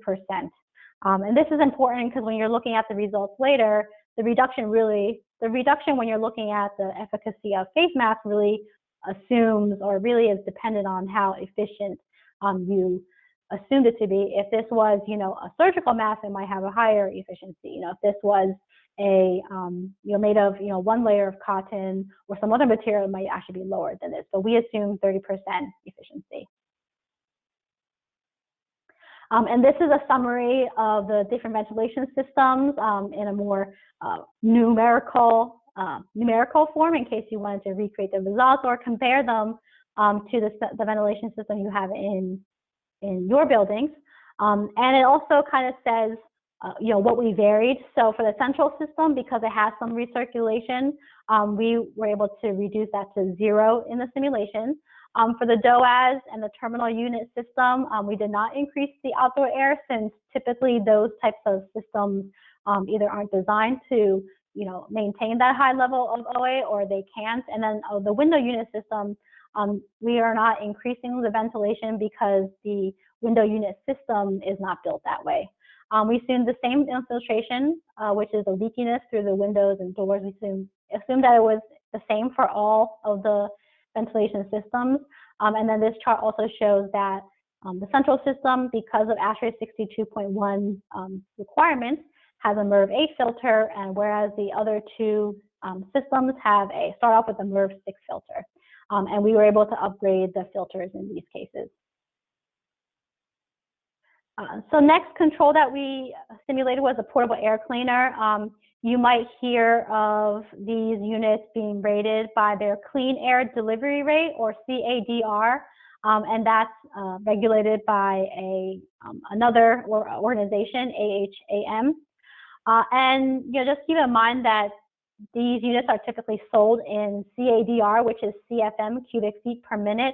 And this is important because when you're looking at the results later, the reduction when you're looking at the efficacy of face masks really assumes or really is dependent on how efficient you assumed it to be. If this was, a surgical mask, it might have a higher efficiency. If this was a, made of, one layer of cotton or some other material, it might actually be lower than this. So we assume 30% efficiency. And this is a summary of the different ventilation systems in a more numerical form, in case you wanted to recreate the results or compare them to the ventilation system you have in your buildings. And it also kind of says, what we varied. So for the central system, because it has some recirculation, we were able to reduce that to 0 in the simulation. For the DOAS and the terminal unit system, we did not increase the outdoor air, since typically those types of systems either aren't designed to maintain that high level of OA, or they can't. And then the window unit system, we are not increasing the ventilation because the window unit system is not built that way. We assumed the same infiltration, which is the leakiness through the windows and doors. We assumed that it was the same for all of the ventilation systems. And then this chart also shows that the central system, because of ASHRAE 62.1 requirements, has a MERV 8 filter, and whereas the other 2 systems start off with a MERV 6 filter. And we were able to upgrade the filters in these cases. So next control that we simulated was a portable air cleaner. You might hear of these units being rated by their clean air delivery rate, or CADR, and that's regulated by another organization, AHAM. And just keep in mind that these units are typically sold in CADR, which is CFM, cubic feet per minute.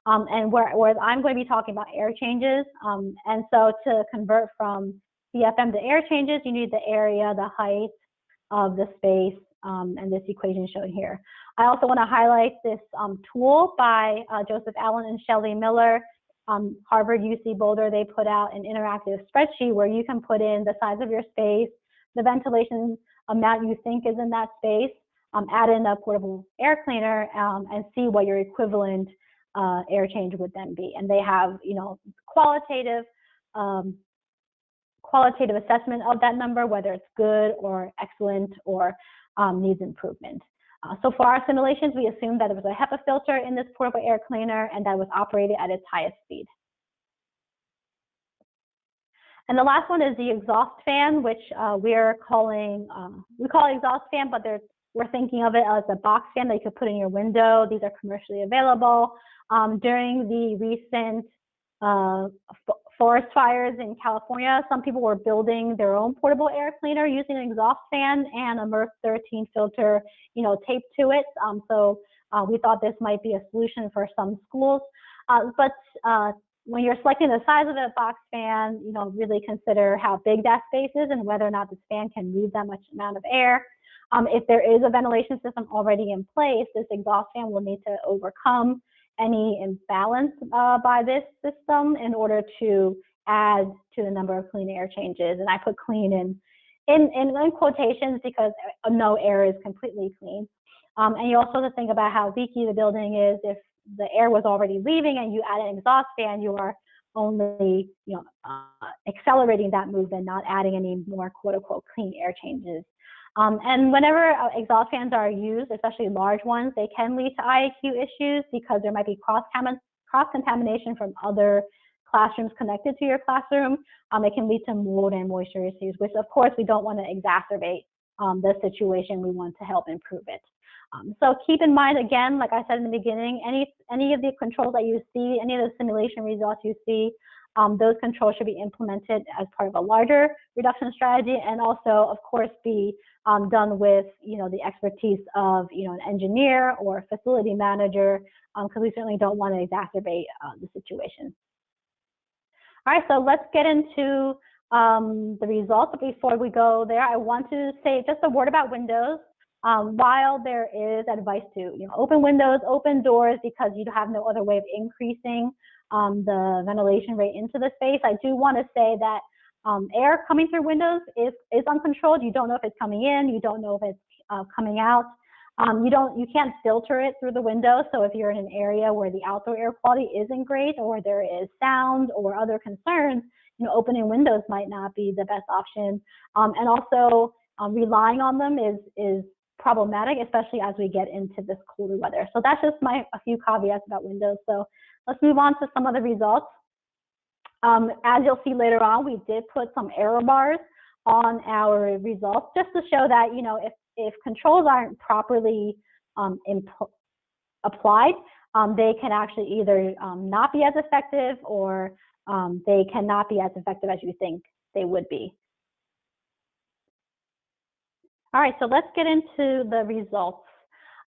And whereas I'm going to be talking about air changes. And so to convert from CFM to air changes, you need the area, the height of the space, and this equation shown here. I also want to highlight this tool by Joseph Allen and Shelley Miller. Harvard, UC Boulder, they put out an interactive spreadsheet where you can put in the size of your space, the ventilation amount you think is in that space, add in a portable air cleaner, and see what your equivalent air change would then be. And they have, qualitative assessment of that number, whether it's good or excellent or needs improvement. So for our simulations, we assumed that there was a HEPA filter in this portable air cleaner and that was operated at its highest speed. And the last one is the exhaust fan, which we call it exhaust fan, but we're thinking of it as a box fan that you could put in your window. These are commercially available. During the recent forest fires in California, some people were building their own portable air cleaner using an exhaust fan and a MERV 13 filter, taped to it. So we thought this might be a solution for some schools. But when you're selecting the size of the box fan, really consider how big that space is and whether or not this fan can move that much amount of air. If there is a ventilation system already in place, this exhaust fan will need to overcome any imbalance by this system in order to add to the number of clean air changes. And I put clean in quotations because no air is completely clean. And you also have to think about how leaky the building is. If the air was already leaving and you add an exhaust fan, you are only, accelerating that move and not adding any more quote unquote clean air changes. And whenever exhaust fans are used, especially large ones, they can lead to IAQ issues because there might be cross-contamination from other classrooms connected to your classroom. It can lead to mold and moisture issues, which of course we don't want to exacerbate the situation. We want to help improve it. So keep in mind, again, like I said in the beginning, any of the controls that you see, any of the simulation results you see, those controls should be implemented as part of a larger reduction strategy, and also, of course, be done with the expertise of an engineer or a facility manager, because we certainly don't want to exacerbate the situation. All right, so let's get into the results. But before we go there, I want to say just a word about windows. While there is advice to open windows, open doors, because you have no other way of increasing the ventilation rate into the space, I do want to say that air coming through windows is uncontrolled. You don't know if it's coming in, you don't know if it's coming out. You can't filter it through the window. So if you're in an area where the outdoor air quality isn't great, or there is sound or other concerns, opening windows might not be the best option. And also relying on them is problematic, especially as we get into this colder weather. So that's just a few caveats about windows. So let's move on to some of the results. As you'll see later on, we did put some error bars on our results just to show that, if controls aren't properly applied, they can actually either not be as effective, or they cannot be as effective as you think they would be. All right, so let's get into the results.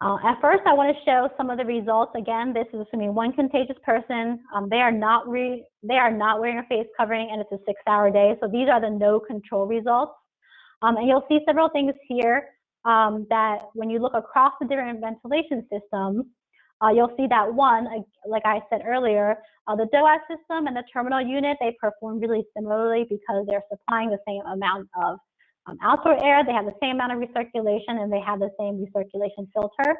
At first, I want to show some of the results. Again, this is assuming one contagious person. They are not wearing a face covering, and it's a 6-hour day. So these are the no control results. And you'll see several things here that when you look across the different ventilation systems, you'll see that one, like I said earlier, the DOAS system and the terminal unit, they perform really similarly because they're supplying the same amount of outdoor air, they have the same amount of recirculation, and they have the same recirculation filter.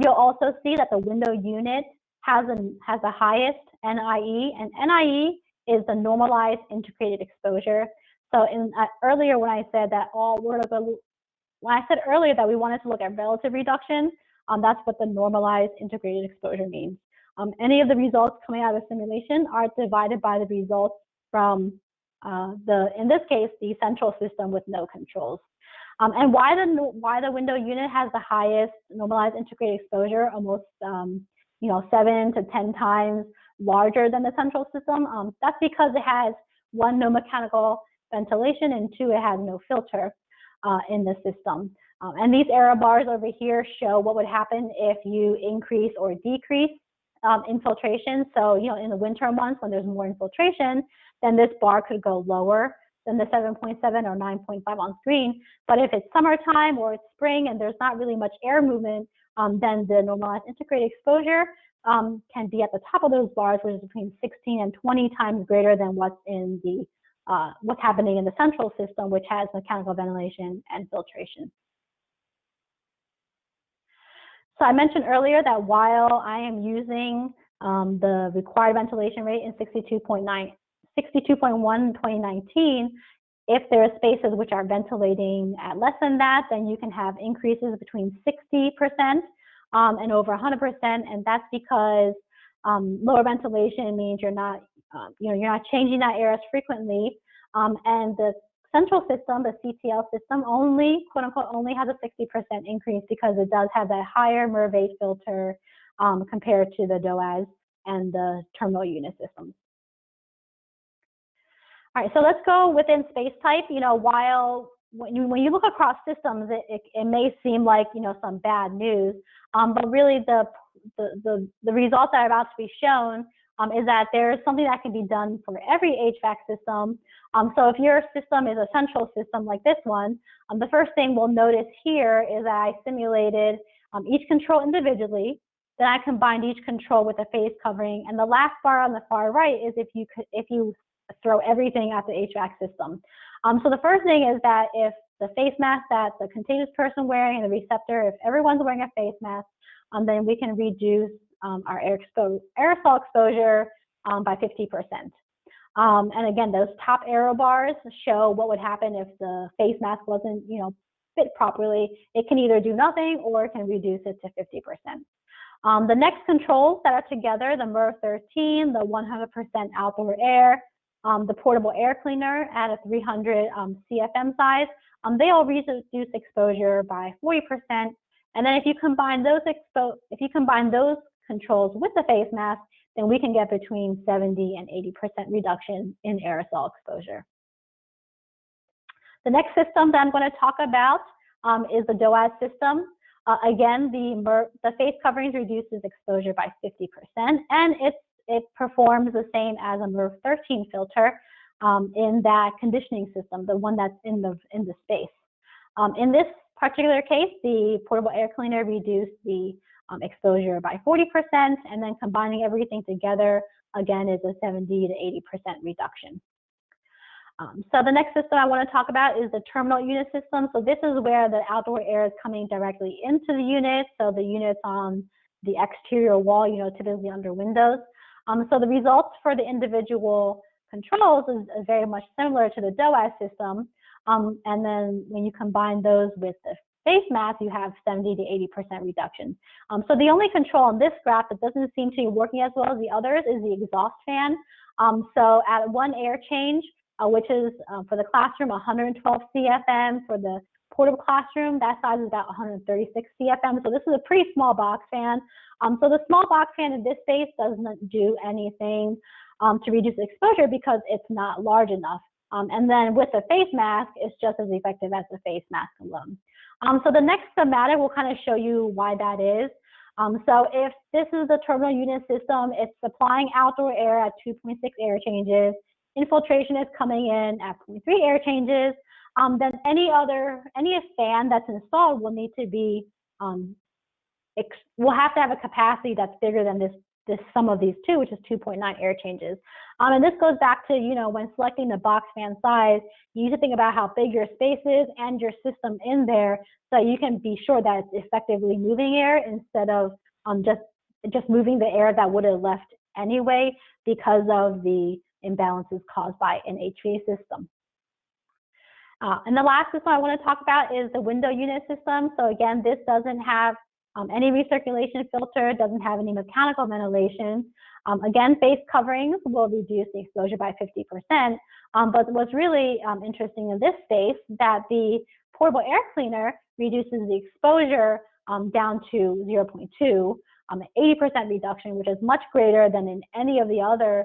You'll also see that the window unit has the highest NIE, and NIE is the normalized integrated exposure. So earlier when I said that earlier that we wanted to look at relative reduction, that's what the normalized integrated exposure means. Any of the results coming out of the simulation are divided by the results from in this case, the central system with no controls. And why the window unit has the highest normalized integrated exposure, almost 7 to 10 times larger than the central system, that's because it has 1, no mechanical ventilation, and 2, it has no filter in the system. And these error bars over here show what would happen if you increase or decrease infiltration. So, in the winter months when there's more infiltration, then this bar could go lower than the 7.7 or 9.5 on screen. But if it's summertime or it's spring and there's not really much air movement, then the normalized integrated exposure can be at the top of those bars, which is between 16 and 20 times greater than what's happening in the central system, which has mechanical ventilation and filtration. So I mentioned earlier that while I am using the required ventilation rate in 62.1 in 2019, if there are spaces which are ventilating at less than that, then you can have increases between 60% and over 100%, and that's because lower ventilation means you're not changing that air as frequently, and the central system, the CTL system, only, quote unquote, only has a 60% increase because it does have that higher MERV filter compared to the DOAS and the terminal unit systems. All right, so let's go within space type. While when you look across systems, it may seem like some bad news, but really the results that are about to be shown is that there's something that can be done for every HVAC system. So if your system is a central system like this one, the first thing we'll notice here is that I simulated each control individually. Then I combined each control with a face covering, and the last bar on the far right is if you throw everything at the HVAC system. So the first thing is that if the face mask that the contagious person wearing and the receptor, if everyone's wearing a face mask, then we can reduce our aerosol exposure by 50%. And again, those top arrow bars show what would happen if the face mask wasn't, fit properly. It can either do nothing or it can reduce it to 50%. The next controls that are together, the MERV 13, the 100% outdoor air, the portable air cleaner at a 300 CFM size, they all reduce exposure by 40%. And then if you combine those controls with the face mask, then we can get between 70 and 80% reduction in aerosol exposure. The next system that I'm going to talk about is the DOAS system. Again, the face coverings reduces exposure by 50%, and it performs the same as a MERV 13 filter in that conditioning system, the one that's in the space. In this particular case, the portable air cleaner reduced the exposure by 40%, and then combining everything together, again, is a 70 to 80% reduction. So the next system I want to talk about is the terminal unit system. So this is where the outdoor air is coming directly into the unit. So the unit's on the exterior wall, typically under windows. So the results for the individual controls is very much similar to the DOAS system. And then when you combine those with the face mask, you have 70 to 80% reduction. So the only control on this graph that doesn't seem to be working as well as the others is the exhaust fan. So at one air change, which is for the classroom, 112 CFM. For the portable classroom, that size is about 136 CFM. So this is a pretty small box fan. So the small box fan in this space doesn't do anything to reduce exposure because it's not large enough. And then with the face mask, it's just as effective as the face mask alone. So the next schematic will kind of show you why that is. So if this is the terminal unit system, it's supplying outdoor air at 2.6 air changes. Infiltration is coming in at 0.3 air changes. Then any fan that's installed will need to be, will have to have a capacity that's bigger than this sum of these two, which is 2.9 air changes. And this goes back to, when selecting the box fan size, you need to think about how big your space is and your system in there so you can be sure that it's effectively moving air instead of just moving the air that would have left anyway because of the imbalances caused by an HVAC system. And the last system I want to talk about is the window unit system. So again, this doesn't have any recirculation filter, doesn't have any mechanical ventilation. Again, face coverings will reduce the exposure by 50%. But what's really interesting in this space that the portable air cleaner reduces the exposure down to 0.2, an 80% reduction, which is much greater than in any of the other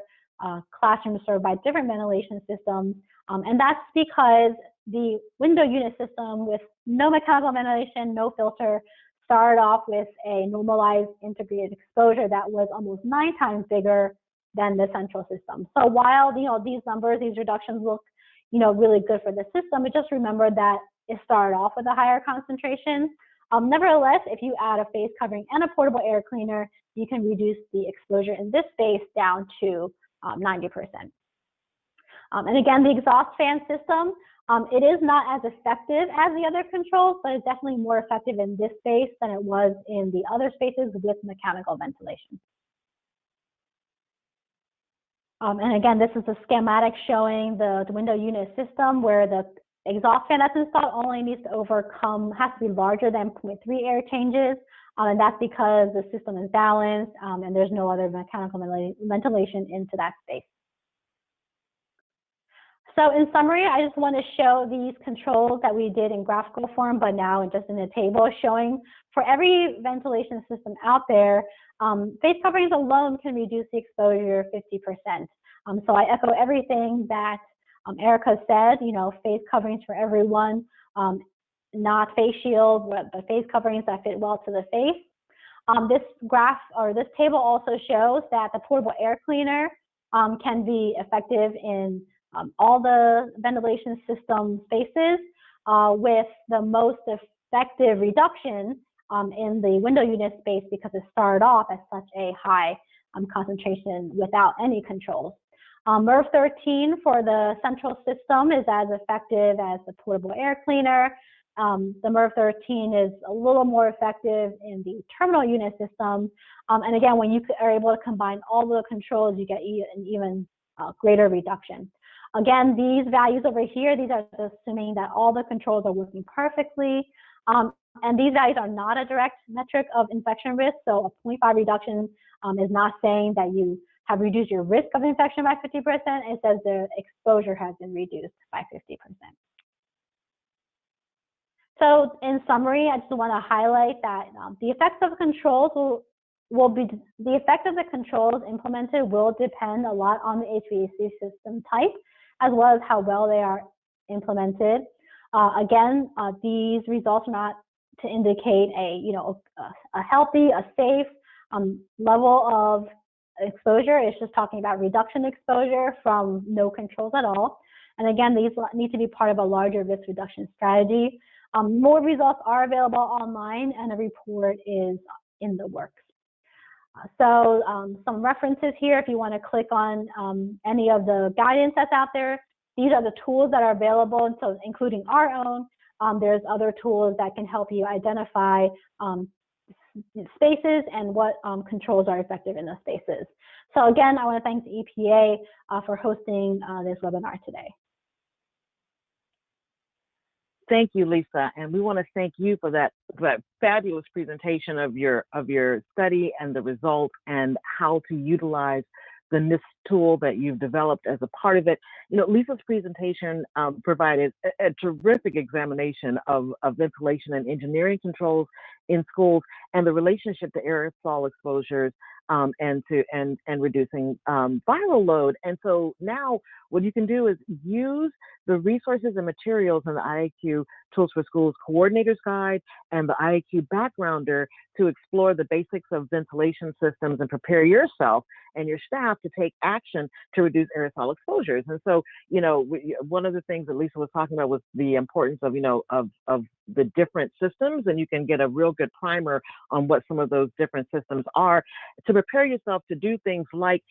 classrooms served by different ventilation systems. And that's because the window unit system with no mechanical ventilation, no filter, started off with a normalized integrated exposure that was almost 9 times bigger than the central system. So while these numbers, these reductions look really good for the system, but just remember that it started off with a higher concentration. Nevertheless, if you add a face covering and a portable air cleaner, you can reduce the exposure in this space down to 90%. And again, the exhaust fan system, it is not as effective as the other controls, but it's definitely more effective in this space than it was in the other spaces with mechanical ventilation. And again, this is a schematic showing the window unit system where the exhaust fan that's installed only needs to has to be larger than 0.3 air changes. And that's because the system is balanced and there's no other mechanical ventilation into that space. So in summary, I just want to show these controls that we did in graphical form, but now just in a table showing for every ventilation system out there, face coverings alone can reduce the exposure 50%. So I echo everything that Erica said, face coverings for everyone, not face shields, but face coverings that fit well to the face. This graph or this table also shows that the portable air cleaner can be effective in all the ventilation system spaces with the most effective reduction in the window unit space because it started off at such a high concentration without any controls. MERV 13 for the central system is as effective as the portable air cleaner. The MERV 13 is a little more effective in the terminal unit system. And again, when you are able to combine all the controls, you get an even greater reduction. Again, these values over here, these are assuming that all the controls are working perfectly. And these values are not a direct metric of infection risk. So a 0.5 reduction is not saying that you have reduced your risk of infection by 50%. It says the exposure has been reduced by 50%. So in summary, I just want to highlight that the effects of controls the effect of the controls implemented will depend a lot on the HVAC system type, as well as how well they are implemented. Again, these results are not to indicate a healthy, a safe level of exposure. It's just talking about reduction exposure from no controls at all. And again, these need to be part of a larger risk reduction strategy. More results are available online, and a report is in the works. So some references here, if you want to click on any of the guidance that's out there. These are the tools that are available, and so including our own. There's other tools that can help you identify spaces and what controls are effective in those spaces. So again, I want to thank the EPA for hosting this webinar today. Thank you, Lisa, and we want to thank you for that fabulous presentation of your study and the results and how to utilize the NIST tool that you've developed as a part of it. You know, Lisa's presentation provided a terrific examination of ventilation and engineering controls in schools and the relationship to aerosol exposures and reducing viral load. And so now what you can do is use the resources and materials in the IAQ Tools for Schools Coordinator's Guide and the IAQ Backgrounder to explore the basics of ventilation systems and prepare yourself and your staff to take action to reduce aerosol exposures. And so, you know, one of the things that Lisa was talking about was the importance of, you know, of the different systems, and you can get a real good primer on what some of those different systems are to prepare yourself to do things like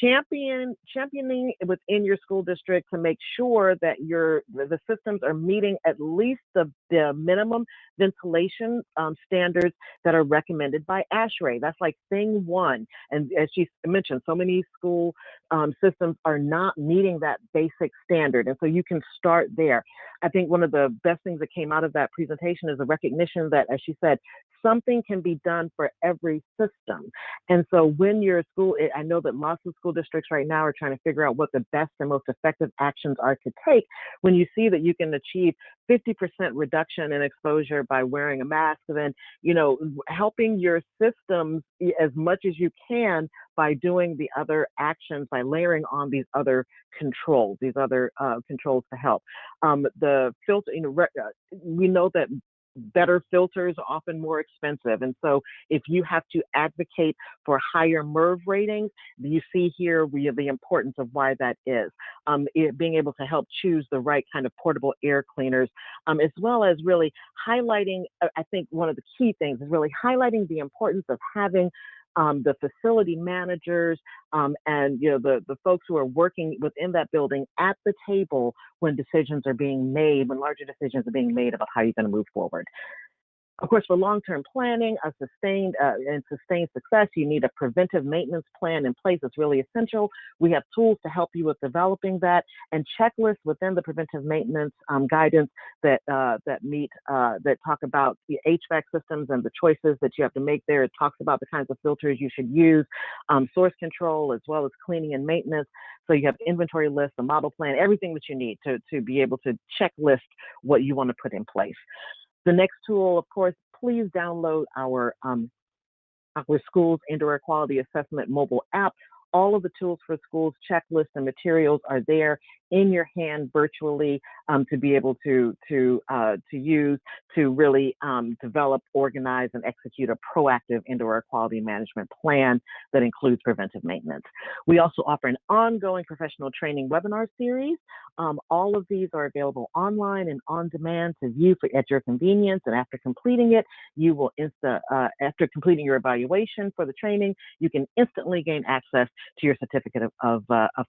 championing within your school district to make sure that the systems are meeting at least the minimum ventilation standards that are recommended by ASHRAE. That's like thing one. And as she mentioned, so many school systems are not meeting that basic standard. And so you can start there. I think one of the best things that came out of that presentation is a recognition that, as she said, something can be done for every system. And so when your school, I know that lots of school districts right now are trying to figure out what the best and most effective actions are to take. When you see that you can achieve 50% reduction in exposure by wearing a mask, then, you know, helping your systems as much as you can by doing the other actions, by layering on these other controls, controls to help. The filter, you know, we know that better filters are often more expensive. And so if you have to advocate for higher MERV ratings, you see here we have the importance of why that is. Being able to help choose the right kind of portable air cleaners, as well as really highlighting, I think one of the key things is really highlighting the importance of having the facility managers and, you know, the folks who are working within that building at the table when decisions are being made, when larger decisions are being made about how you're going to move forward. Of course, for long-term planning, a sustained success, you need a preventive maintenance plan in place. It's really essential. We have tools to help you with developing that, and checklists within the preventive maintenance guidance that talk about the HVAC systems and the choices that you have to make there. It talks about the kinds of filters you should use, source control, as well as cleaning and maintenance. So you have inventory lists, a model plan, everything that you need to be able to checklist what you want to put in place. The next tool, of course, please download our schools indoor air quality assessment mobile app. All of the tools for schools, checklists, and materials are there in your hand virtually to be able to use to really develop, organize, and execute a proactive indoor air quality management plan that includes preventive maintenance. We also offer an ongoing professional training webinar series. All of these are available online and on demand to view at your convenience. And after completing it, you will after completing your evaluation for the training, you can instantly gain access to your certificate of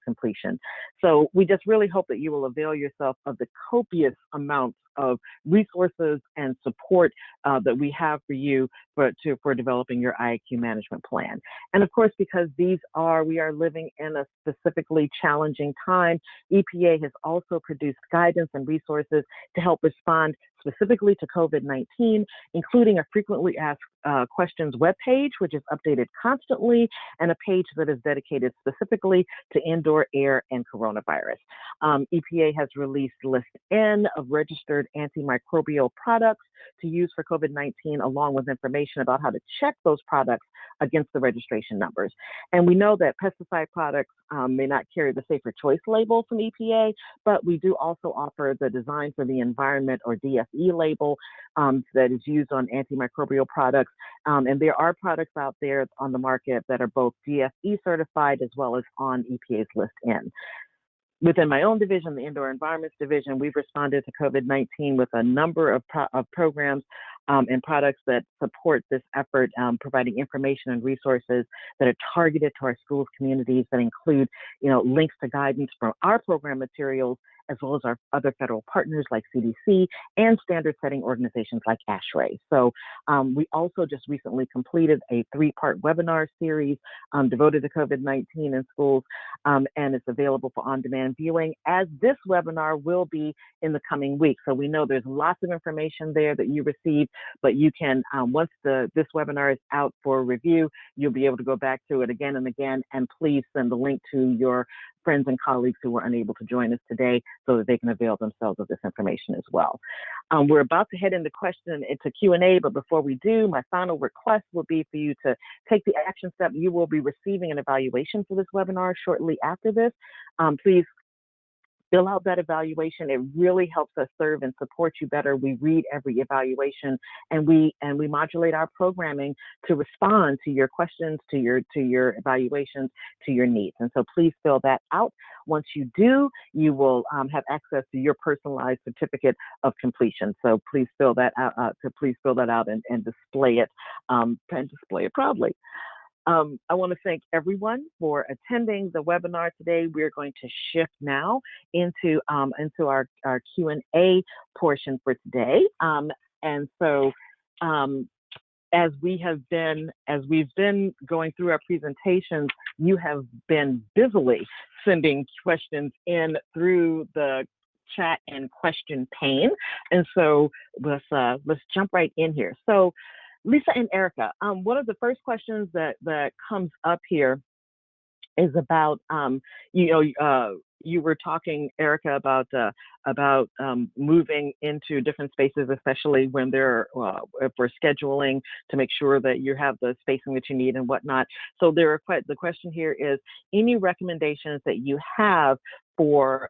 completion. So we just really hope that you will avail yourself of the copious amounts of resources and support that we have for you for developing your IAQ management plan. And of course, because we are living in a specifically challenging time, EPA has also produced guidance and resources to help respond specifically to COVID-19, including a frequently asked questions webpage, which is updated constantly, and a page that is dedicated specifically to indoor air and coronavirus. EPA has released List N of registered antimicrobial products to use for COVID-19, along with information about how to check those products against the registration numbers. And we know that pesticide products may not carry the Safer Choice label from EPA, but we do also offer the Design for the Environment, or DFE label, that is used on antimicrobial products. And there are products out there on the market that are both DFE certified as well as on EPA's List N. Within my own division, the Indoor Environments Division, we've responded to COVID-19 with a number of programs and products that support this effort, providing information and resources that are targeted to our schools' communities that include, links to guidance from our program materials, as well as our other federal partners like CDC and standard-setting organizations like ASHRAE. So we also just recently completed a 3-part webinar series devoted to COVID-19 in schools, and it's available for on-demand viewing, as this webinar will be in the coming week. So we know there's lots of information there that you received, but you can, once this webinar is out for review, you'll be able to go back to it again and again, and please send the link to your friends and colleagues who were unable to join us today so that they can avail themselves of this information as well. We're about to head into Q&A, but before we do, my final request will be for you to take the action step. You will be receiving an evaluation for this webinar shortly after this. Please fill out that evaluation. It really helps us serve and support you better. We read every evaluation, and we modulate our programming to respond to your questions, to your evaluations, to your needs. And so please fill that out. Once you do, you will have access to your personalized certificate of completion. So please fill that out. And display it proudly. I want to thank everyone for attending the webinar today. We're going to shift now into our Q&A portion for today. And so as we've been going through our presentations, you have been busily sending questions in through the chat and question pane. And so let's jump right in here. So Lisa and Erica, one of the first questions that comes up here is about, you were talking, Erica, about moving into different spaces, especially when if we're scheduling to make sure that you have the spacing that you need and whatnot. So the question here is, any recommendations that you have for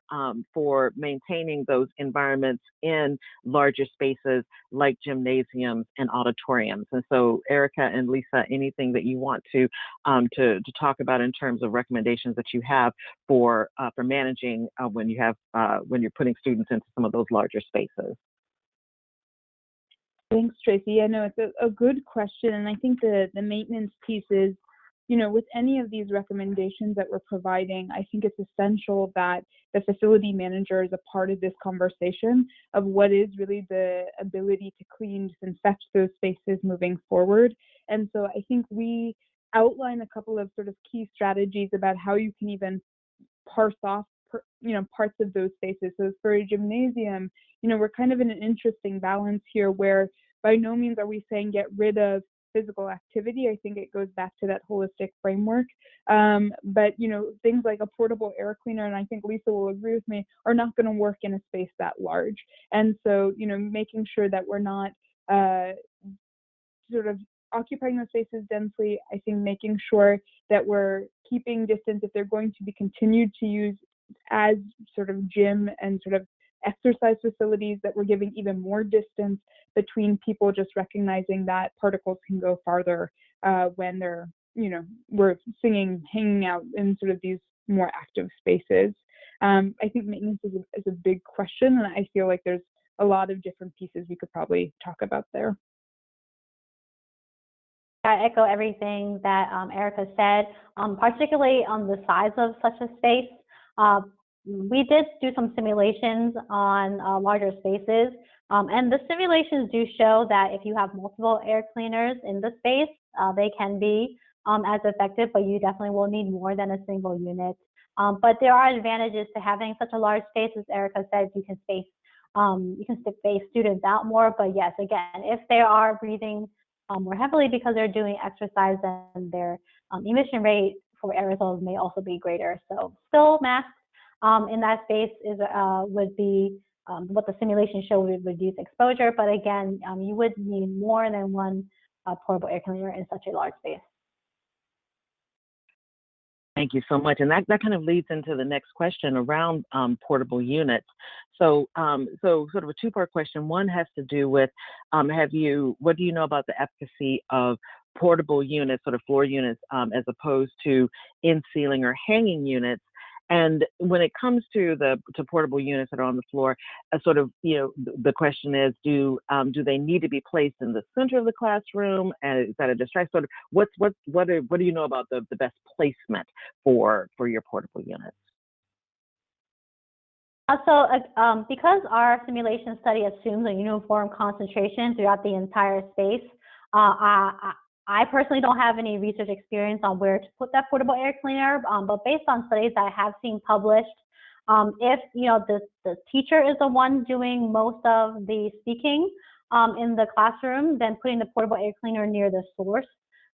maintaining those environments in larger spaces like gymnasiums and auditoriums? And so, Erica and Lisa, anything that you want to talk about in terms of recommendations that you have for managing when you're putting students into some of those larger spaces? Thanks, Tracy. Yeah, no, it's a good question, and I think the maintenance piece is, with any of these recommendations that we're providing, I think it's essential that the facility manager is a part of this conversation of what is really the ability to clean, disinfect those spaces moving forward. And so I think we outline a couple of sort of key strategies about how you can even parse off parts of those spaces. So for a gymnasium, we're kind of in an interesting balance here where by no means are we saying get rid of physical activity. I think it goes back to that holistic framework. But things like a portable air cleaner, and I think Lisa will agree with me, are not going to work in a space that large. And so, making sure that we're not sort of occupying those spaces densely. I think making sure that we're keeping distance if they're going to be continued to use as sort of gym and sort of exercise facilities, that we're giving even more distance between people, just recognizing that particles can go farther when they're, we're singing, hanging out in sort of these more active spaces. I think maintenance is a big question, and I feel like there's a lot of different pieces we could probably talk about there. I echo everything that Erica said, particularly on the size of such a space. We did do some simulations on larger spaces, and the simulations do show that if you have multiple air cleaners in the space, they can be as effective, but you definitely will need more than a single unit. But there are advantages to having such a large space. As Erica said, you can space students out more. But yes, again, if they are breathing more heavily because they're doing exercise, then their emission rate for aerosols may also be greater. So still masks in that space would be what the simulation showed would reduce exposure. But again, you would need more than one portable air cleaner in such a large space. Thank you so much. And that kind of leads into the next question around portable units. So, so sort of a two-part question. One has to do with, what do you know about the efficacy of portable units, sort of floor units, as opposed to in-ceiling or hanging units? And when it comes to portable units that are on the floor, the question is, do they need to be placed in the center of the classroom? And is that a distraction? Sort of, what do you know about the best placement for your portable units? Because our simulation study assumes a uniform concentration throughout the entire space, I personally don't have any research experience on where to put that portable air cleaner, but based on studies that I have seen published, if the teacher is the one doing most of the speaking in the classroom, then putting the portable air cleaner near the source,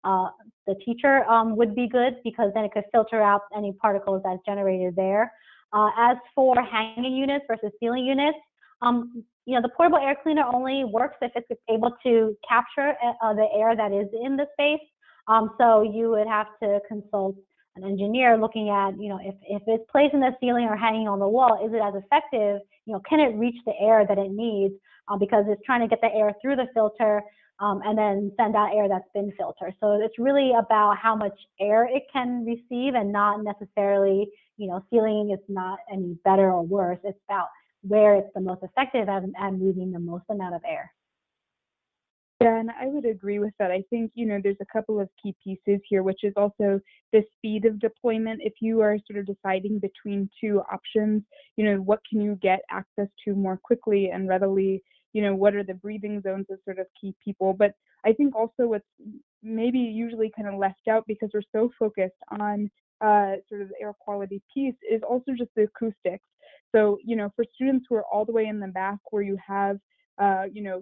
the teacher would be good, because then it could filter out any particles that's generated there. As for hanging units versus ceiling units, the portable air cleaner only works if it's able to capture the air that is in the space. So you would have to consult an engineer looking at, if it's placed in the ceiling or hanging on the wall, is it as effective? Can it reach the air that it needs? Because it's trying to get the air through the filter and then send out air that's been filtered. So it's really about how much air it can receive, and not necessarily, ceiling is not any better or worse. It's about where it's the most effective at moving the most amount of air. Yeah, and I would agree with that. I think, there's a couple of key pieces here, which is also the speed of deployment. If you are sort of deciding between two options, what can you get access to more quickly and readily? What are the breathing zones of sort of key people? But I think also what's maybe usually kind of left out, because we're so focused on sort of the air quality piece, is also just the acoustics. So, for students who are all the way in the back, where you have,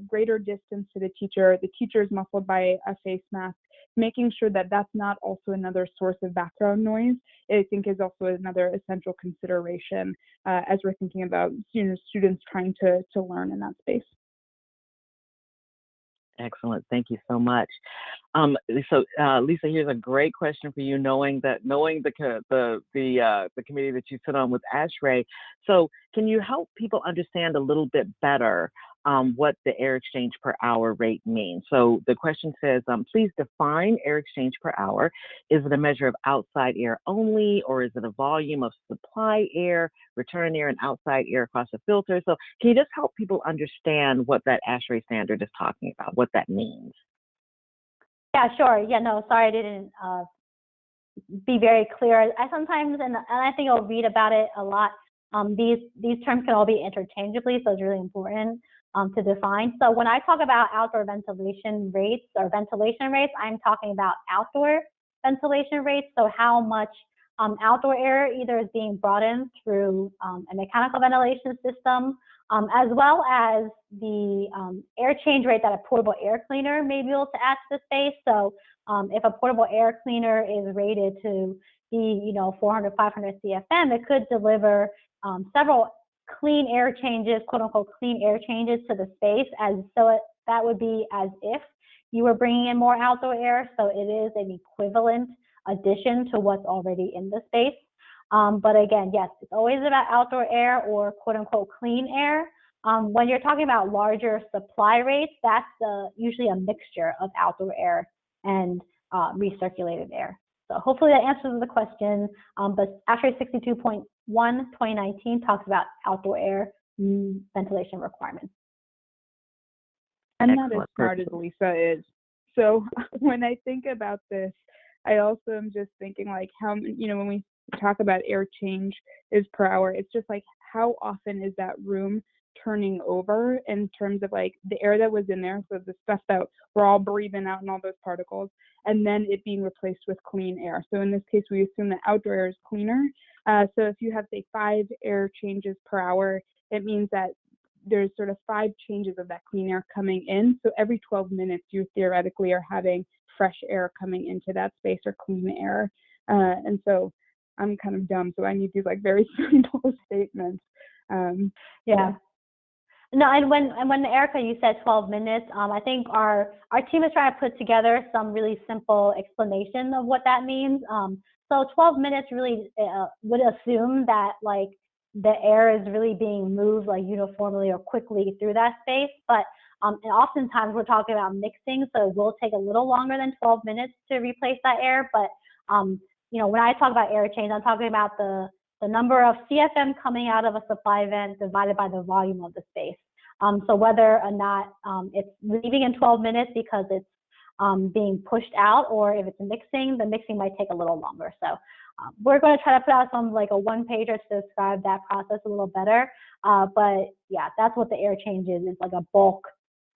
greater distance to the teacher is muffled by a face mask, making sure that that's not also another source of background noise, I think is also another essential consideration as we're thinking about, students trying to learn in that space. Excellent. Thank you so much. So, Lisa, here's a great question for you, knowing the committee that you sit on with ASHRAE. So can you help people understand a little bit better what the air exchange per hour rate means? So the question says, please define air exchange per hour. Is it a measure of outside air only, or is it a volume of supply air, return air, and outside air across a filter? So can you just help people understand what that ASHRAE standard is talking about, what that means? Yeah, sure. Yeah, no, sorry, I didn't be very clear. I sometimes, and I think I'll read about it a lot, these terms can all be interchangeably, so it's really important to define. So when I talk about outdoor ventilation rates or ventilation rates, I'm talking about outdoor ventilation rates. So how much outdoor air either is being brought in through a mechanical ventilation system, as well as the air change rate that a portable air cleaner may be able to add to the space. So if a portable air cleaner is rated to be, 400, 500 CFM, it could deliver several clean air changes, quote unquote, clean air changes to the space. That would be as if you were bringing in more outdoor air. So it is an equivalent addition to what's already in the space. But again, yes, it's always about outdoor air or quote unquote clean air. When you're talking about larger supply rates, that's usually a mixture of outdoor air and recirculated air. So hopefully that answers the question. But ASHRAE 62.1 2019 talks about outdoor air ventilation requirements. I'm not as smart as Lisa is. So when I think about this, I also am just thinking like how, when we talk about air change is per hour, it's just like how often is that room turning over in terms of like the air that was in there, so the stuff that we're all breathing out and all those particles, and then it being replaced with clean air. So in this case, we assume that outdoor air is cleaner. So if you have, say, 5 air changes per hour, it means that there's sort of 5 changes of that clean air coming in. So every 12 minutes, you theoretically are having fresh air coming into that space, or clean air. And so I'm kind of dumb, so I need these like very simple statements. Yeah. No, and when Erica, you said 12 minutes, I think our team is trying to put together some really simple explanation of what that means. So 12 minutes really would assume that like the air is really being moved like uniformly or quickly through that space. But and oftentimes we're talking about mixing, so it will take a little longer than 12 minutes to replace that air. But when I talk about air change, I'm talking about the number of CFM coming out of a supply vent divided by the volume of the space. So whether or not it's leaving in 12 minutes because it's being pushed out, or if it's mixing, the mixing might take a little longer. So we're going to try to put out some like a one-pager to describe that process a little better. But yeah, that's what the air change is. It's like a bulk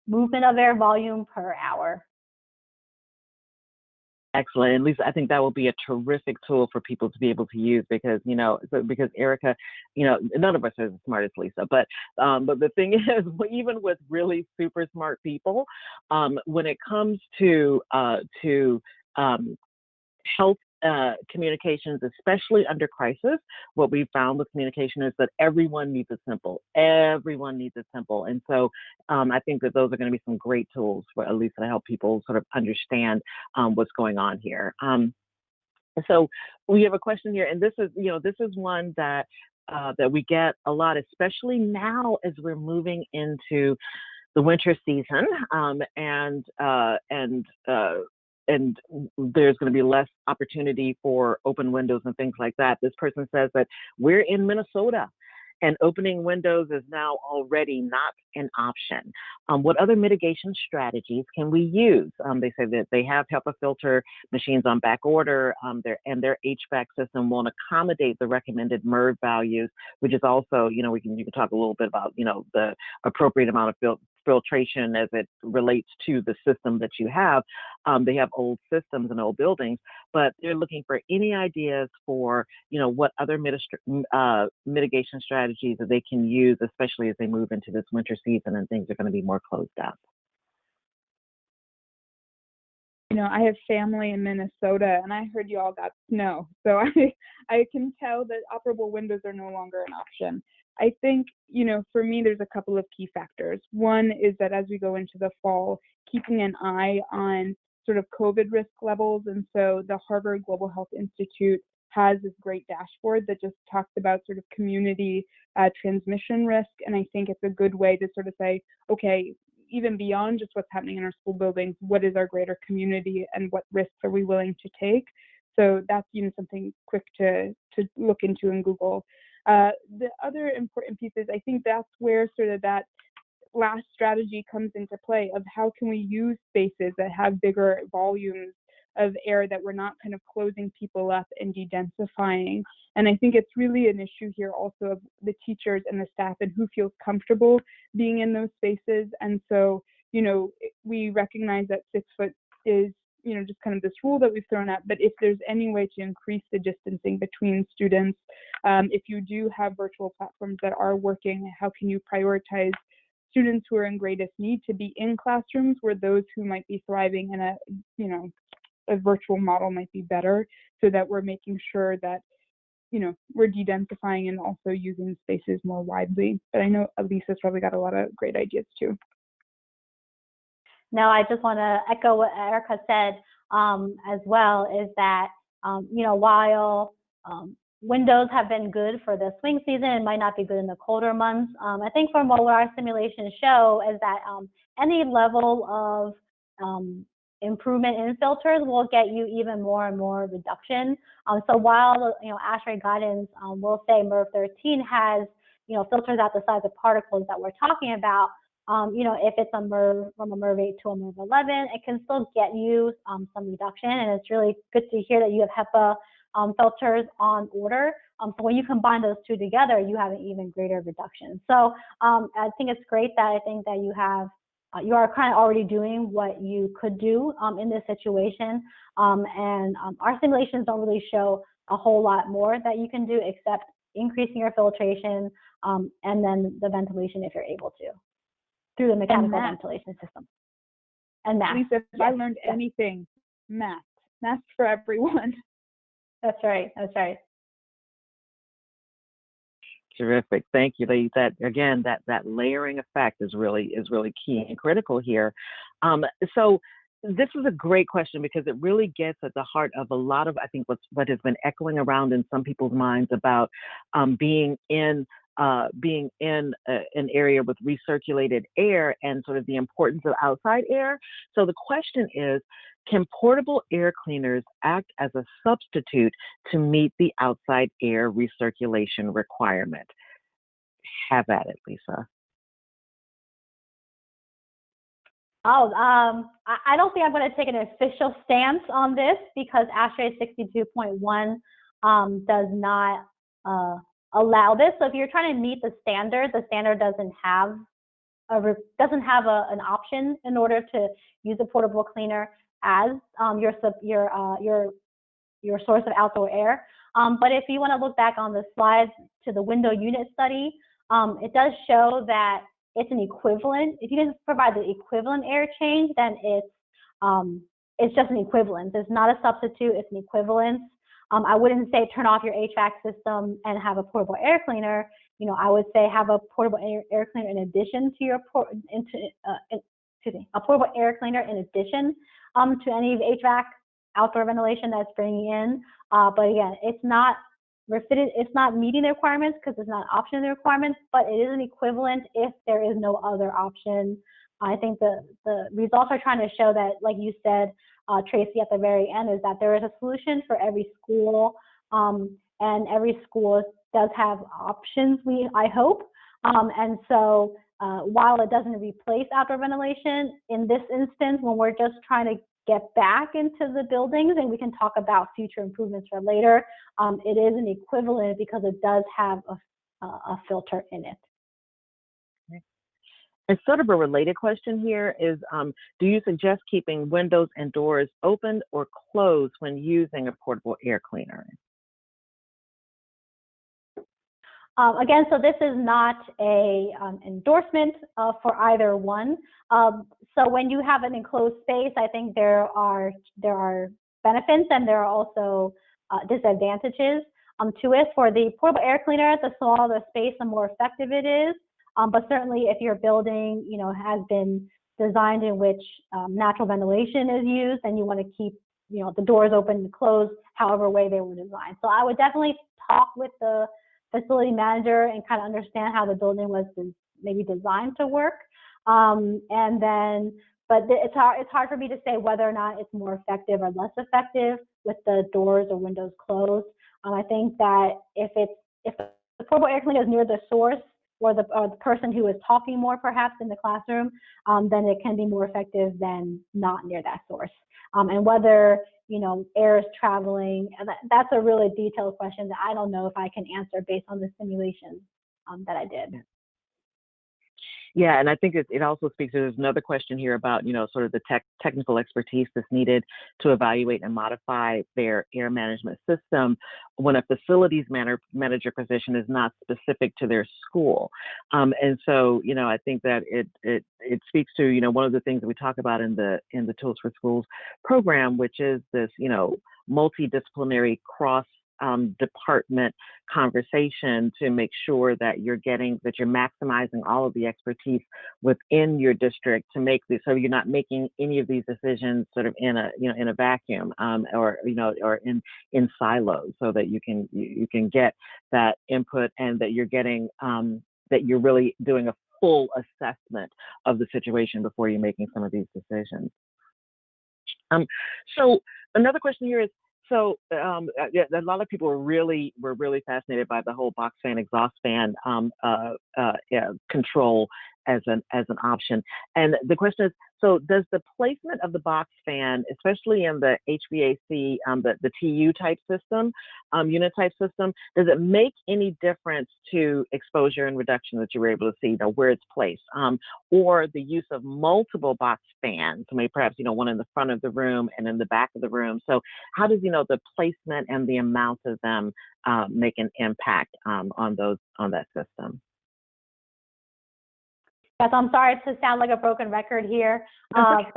movement of air volume per hour. Excellent. At least I think that will be a terrific tool for people to be able to use, because, because Erica, none of us are as smart as Lisa, but the thing is, even with really super smart people, when it comes to health communications, especially under crisis, what we found with communication is that everyone needs it simple. Everyone needs it simple. And so I think that those are going to be some great tools for at least to help people sort of understand what's going on here. So we have a question here, and this is one that we get a lot, especially now as we're moving into the winter season, and there's going to be less opportunity for open windows and things like that. This person says that we're in Minnesota and opening windows is now already not an option. What other mitigation strategies can we use? They say that they have HEPA filter machines on back order, their HVAC system won't accommodate the recommended MERV values, which is also, you can talk a little bit about, the appropriate amount of filtration as it relates to the system that you have. They have old systems and old buildings, but they're looking for any ideas for, what other mitigation strategies that they can use, especially as they move into this winter season and things are going to be more closed up. I have family in Minnesota, and I heard you all got snow, so I can tell that operable windows are no longer an option. I think, for me, there's a couple of key factors. One is that as we go into the fall, keeping an eye on sort of COVID risk levels. And so the Harvard Global Health Institute has this great dashboard that just talks about sort of community transmission risk. And I think it's a good way to sort of say, okay, even beyond just what's happening in our school buildings, what is our greater community and what risks are we willing to take? So that's something quick to look into in Google. The other important piece is, I think that's where sort of that last strategy comes into play of how can we use spaces that have bigger volumes of air, that we're not kind of closing people up and de-densifying. And I think it's really an issue here also of the teachers and the staff and who feels comfortable being in those spaces. And so, we recognize that 6 foot is, just kind of this rule that we've thrown out, but if there's any way to increase the distancing between students, if you do have virtual platforms that are working, how can you prioritize students who are in greatest need to be in classrooms, where those who might be thriving in a virtual model might be better, so that we're making sure that, we're de-densifying and also using spaces more widely. But I know Elisa's probably got a lot of great ideas too. No, I just want to echo what Erica said as well, is that, while windows have been good for the swing season, it might not be good in the colder months. I think from what our simulations show is that any level of improvement in filters will get you even more and more reduction. So while, ASHRAE guidance will say MERV 13 has, filters at the size of particles that we're talking about, If it's a MERV, from a MERV 8 to a MERV 11, it can still get you some reduction. And it's really good to hear that you have HEPA filters on order. So when you combine those two together, you have an even greater reduction. So I think it's great that you have, you are kind of already doing what you could do in this situation. Our simulations don't really show a whole lot more that you can do except increasing your filtration and then the ventilation if you're able to through the mechanical ventilation system. And masks. Lisa, if I learned anything, masks for everyone. That's right. That's right. Terrific. Thank you, Lee. That again, that layering effect is really key and critical here. So this is a great question because it really gets at the heart of a lot of, I think, what has been echoing around in some people's minds about being in an area with recirculated air and sort of the importance of outside air. So the question is, can portable air cleaners act as a substitute to meet the outside air recirculation requirement? Have at it, Lisa. Oh, I don't think I'm going to take an official stance on this because ASHRAE 62.1 does not allow this. So if you're trying to meet the standard doesn't have an option in order to use a portable cleaner as your source of outdoor air. But if you want to look back on the slides to the window unit study, it does show that it's an equivalent. If you can provide the equivalent air change, then it's just an equivalence. It's not a substitute, it's an equivalence. I wouldn't say turn off your HVAC system and have a portable air cleaner. I would say have a portable air cleaner in addition to your a portable air cleaner in addition to any of HVAC outdoor ventilation that's bringing in. But again, it's not meeting the requirements because it's not an option in the requirements, but it is an equivalent if there is no other option. I think the results are trying to show that, like you said, Tracy, at the very end, is that there is a solution for every school, and every school does have options, I hope. And so while it doesn't replace outdoor ventilation, in this instance, when we're just trying to get back into the buildings, and we can talk about future improvements for later, it is an equivalent because it does have a filter in it. And sort of a related question here is, do you suggest keeping windows and doors open or closed when using a portable air cleaner? Again, so this is not a endorsement for either one. So when you have an enclosed space, I think there are benefits and there are also disadvantages to it. For the portable air cleaner, the smaller the space, the more effective it is. But certainly, if your building, has been designed in which natural ventilation is used, and you want to keep, the doors open and closed, however way they were designed. So I would definitely talk with the facility manager and kind of understand how the building was maybe designed to work. And then, but it's hard for me to say whether or not it's more effective or less effective with the doors or windows closed. I think that if the portable air cleaner is near the source, or the person who is talking more perhaps in the classroom, then it can be more effective than not near that source. And whether, air is traveling, that's a really detailed question that I don't know if I can answer based on the simulation that I did. Yeah, and I think it also speaks to, there's another question here about, sort of the technical expertise that's needed to evaluate and modify their air management system when a facilities manager position is not specific to their school. And so, I think that it speaks to, one of the things that we talk about in the Tools for Schools program, which is this, multidisciplinary cross department conversation to make sure that you're maximizing all of the expertise within your district to make this, so you're not making any of these decisions sort of in a vacuum, or in silos, so that you can get that input, and that you're getting that you're really doing a full assessment of the situation before you're making some of these decisions. So another question here is, so a lot of people were really fascinated by the whole box fan, exhaust fan control as an option. And the question is, so does the placement of the box fan, especially in the HVAC, the TU type system, unit type system, does it make any difference to exposure and reduction that you were able to see, where it's placed, or the use of multiple box fans, maybe perhaps one in the front of the room and in the back of the room? So how does the placement and the amount of them make an impact on that system? Yes, I'm sorry to sound like a broken record here, but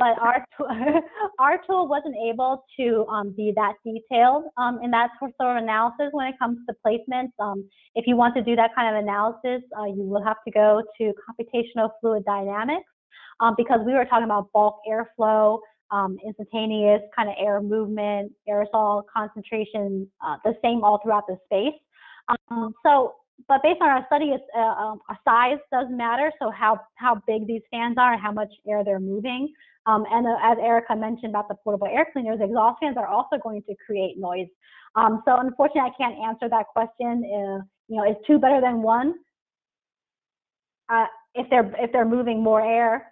our tool wasn't able to be that detailed in that sort of analysis when it comes to placements. If you want to do that kind of analysis, you will have to go to computational fluid dynamics, because we were talking about bulk airflow, instantaneous kind of air movement, aerosol concentration, the same all throughout the space. But based on our study, size does matter. So how big these fans are and how much air they're moving. And as Erica mentioned about the portable air cleaners, exhaust fans are also going to create noise. So unfortunately, I can't answer that question. Is 2 better than 1? If they're moving more air,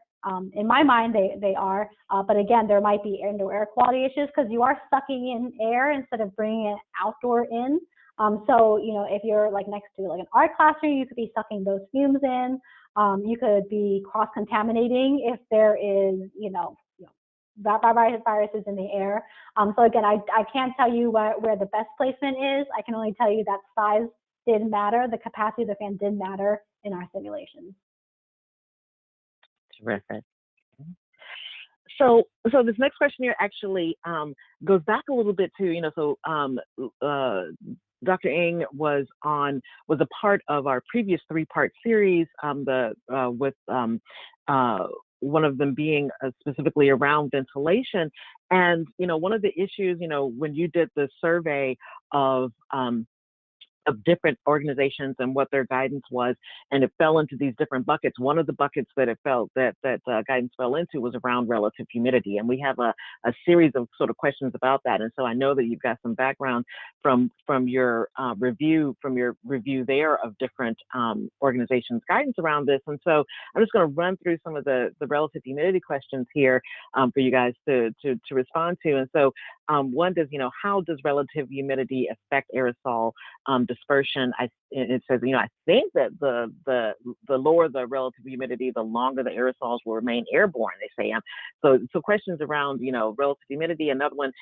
in my mind, they are. But again, there might be indoor air quality issues because you are sucking in air instead of bringing it outdoor in. So, if you're like next to like an art classroom, you could be sucking those fumes in. You could be cross-contaminating if there is, viruses in the air. So again, I can't tell you where the best placement is. I can only tell you that size did matter. The capacity of the fan did matter in our simulations. Terrific. So this next question here actually goes back a little bit to, Dr. Ng was a part of our previous 3-part series, with one of them being specifically around ventilation. And, one of the issues, when you did the survey of different organizations and what their guidance was, and it fell into these different buckets. One of the buckets that it felt that guidance fell into was around relative humidity, and we have a series of sort of questions about that. And so I know that you've got some background from your review there of different organizations' guidance around this. And so I'm just going to run through some of the relative humidity questions here for you guys to respond to. And so one does, how does relative humidity affect aerosol dispersion? It says, I think that the lower the relative humidity, the longer the aerosols will remain airborne, they say. So questions around, relative humidity. Another one,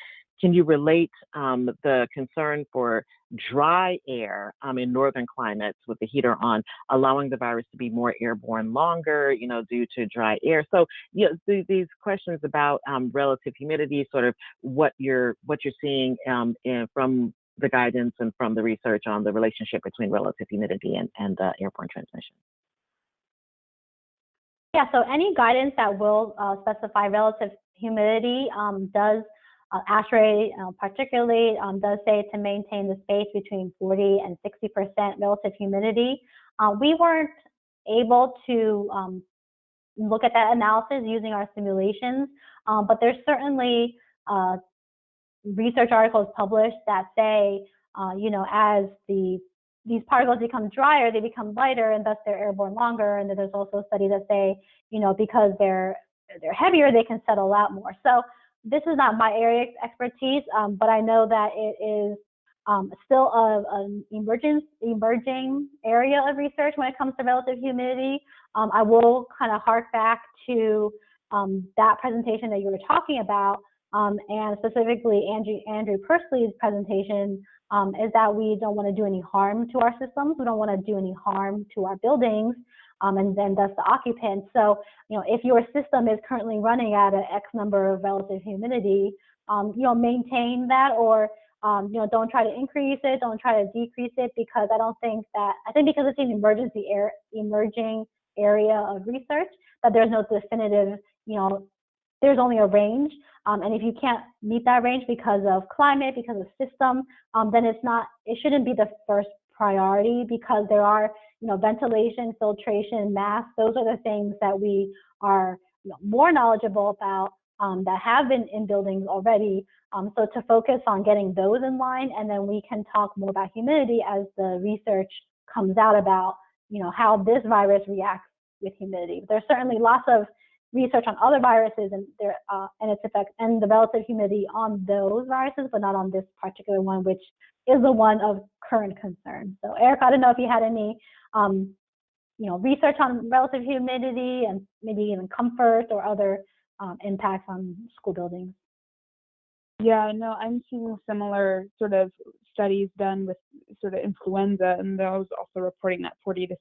can you relate the concern for dry air in northern climates with the heater on, allowing the virus to be more airborne longer, due to dry air? So, these questions about relative humidity, sort of what you're seeing from the guidance and from the research on the relationship between relative humidity and airborne transmission. Yeah, so any guidance that will specify relative humidity does ASHRAE particularly does say to maintain the space between 40 and 60% relative humidity. We weren't able to look at that analysis using our simulations, but there's certainly research articles published that say, as these particles become drier, they become lighter, and thus they're airborne longer. And then there's also studies that say, because they're heavier, they can settle out more. So this is not my area of expertise, but I know that it is still an emerging area of research when it comes to relative humidity. I will kind of hark back to that presentation that you were talking about, and specifically Andrew Pursley's presentation, is that we don't want to do any harm to our systems. We don't want to do any harm to our buildings, and then thus the occupants. So, if your system is currently running at an X number of relative humidity, maintain that, or don't try to increase it, don't try to decrease it, because I think because it's an emerging area of research, that there's no definitive, there's only a range. And if you can't meet that range because of climate, because of system, then it shouldn't be the first priority, because there are, ventilation, filtration, masks. Those are the things that we are more knowledgeable about, that have been in buildings already. So to focus on getting those in line, and then we can talk more about humidity as the research comes out about, how this virus reacts with humidity. There's certainly lots of research on other viruses and its effects and the relative humidity on those viruses, but not on this particular one, which is the one of current concern. So Eric, I don't know if you had any research on relative humidity and maybe even comfort or other impacts on school buildings. Yeah, no, I'm seeing similar sort of studies done with sort of influenza, and those also reporting that 40 to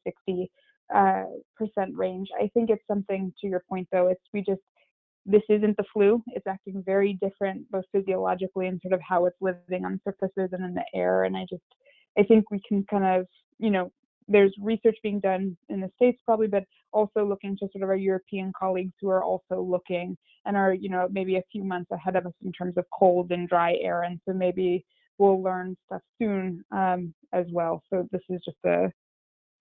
60% range. I think it's something, to your point though, this isn't the flu. It's acting very different, both physiologically and sort of how it's living on surfaces and in the air. And I think we can kind of, there's research being done in the States probably, but also looking to sort of our European colleagues who are also looking and are, maybe a few months ahead of us in terms of cold and dry air. And so maybe we'll learn stuff soon as well. So this is just I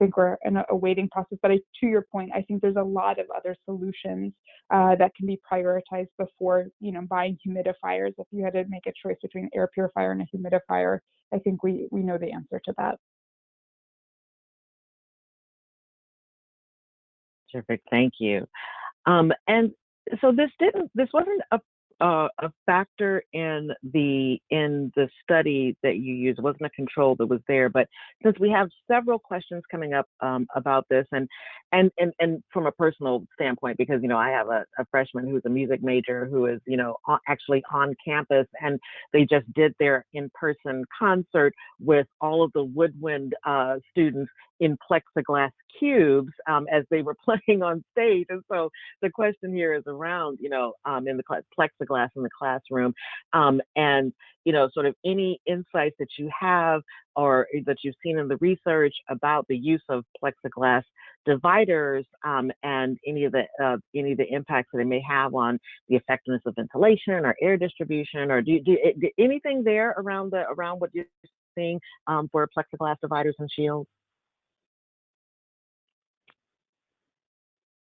think we're in a waiting process. But to your point, I think there's a lot of other solutions that can be prioritized before, buying humidifiers. If you had to make a choice between an air purifier and a humidifier, I think we know the answer to that. Terrific, thank you. And so this wasn't a factor in the study that you used. It wasn't a control that was there, but since we have several questions coming up about this, and from a personal standpoint, because I have a freshman who's a music major who is actually on campus, and they just did their in-person concert with all of the woodwind students in plexiglass cubes as they were playing on stage. And so the question here is around, in the plexiglass in the classroom, and sort of any insights that you have or that you've seen in the research about the use of plexiglass dividers and any of the impacts that it may have on the effectiveness of ventilation or air distribution, or do anything there around what you're seeing for plexiglass dividers and shields?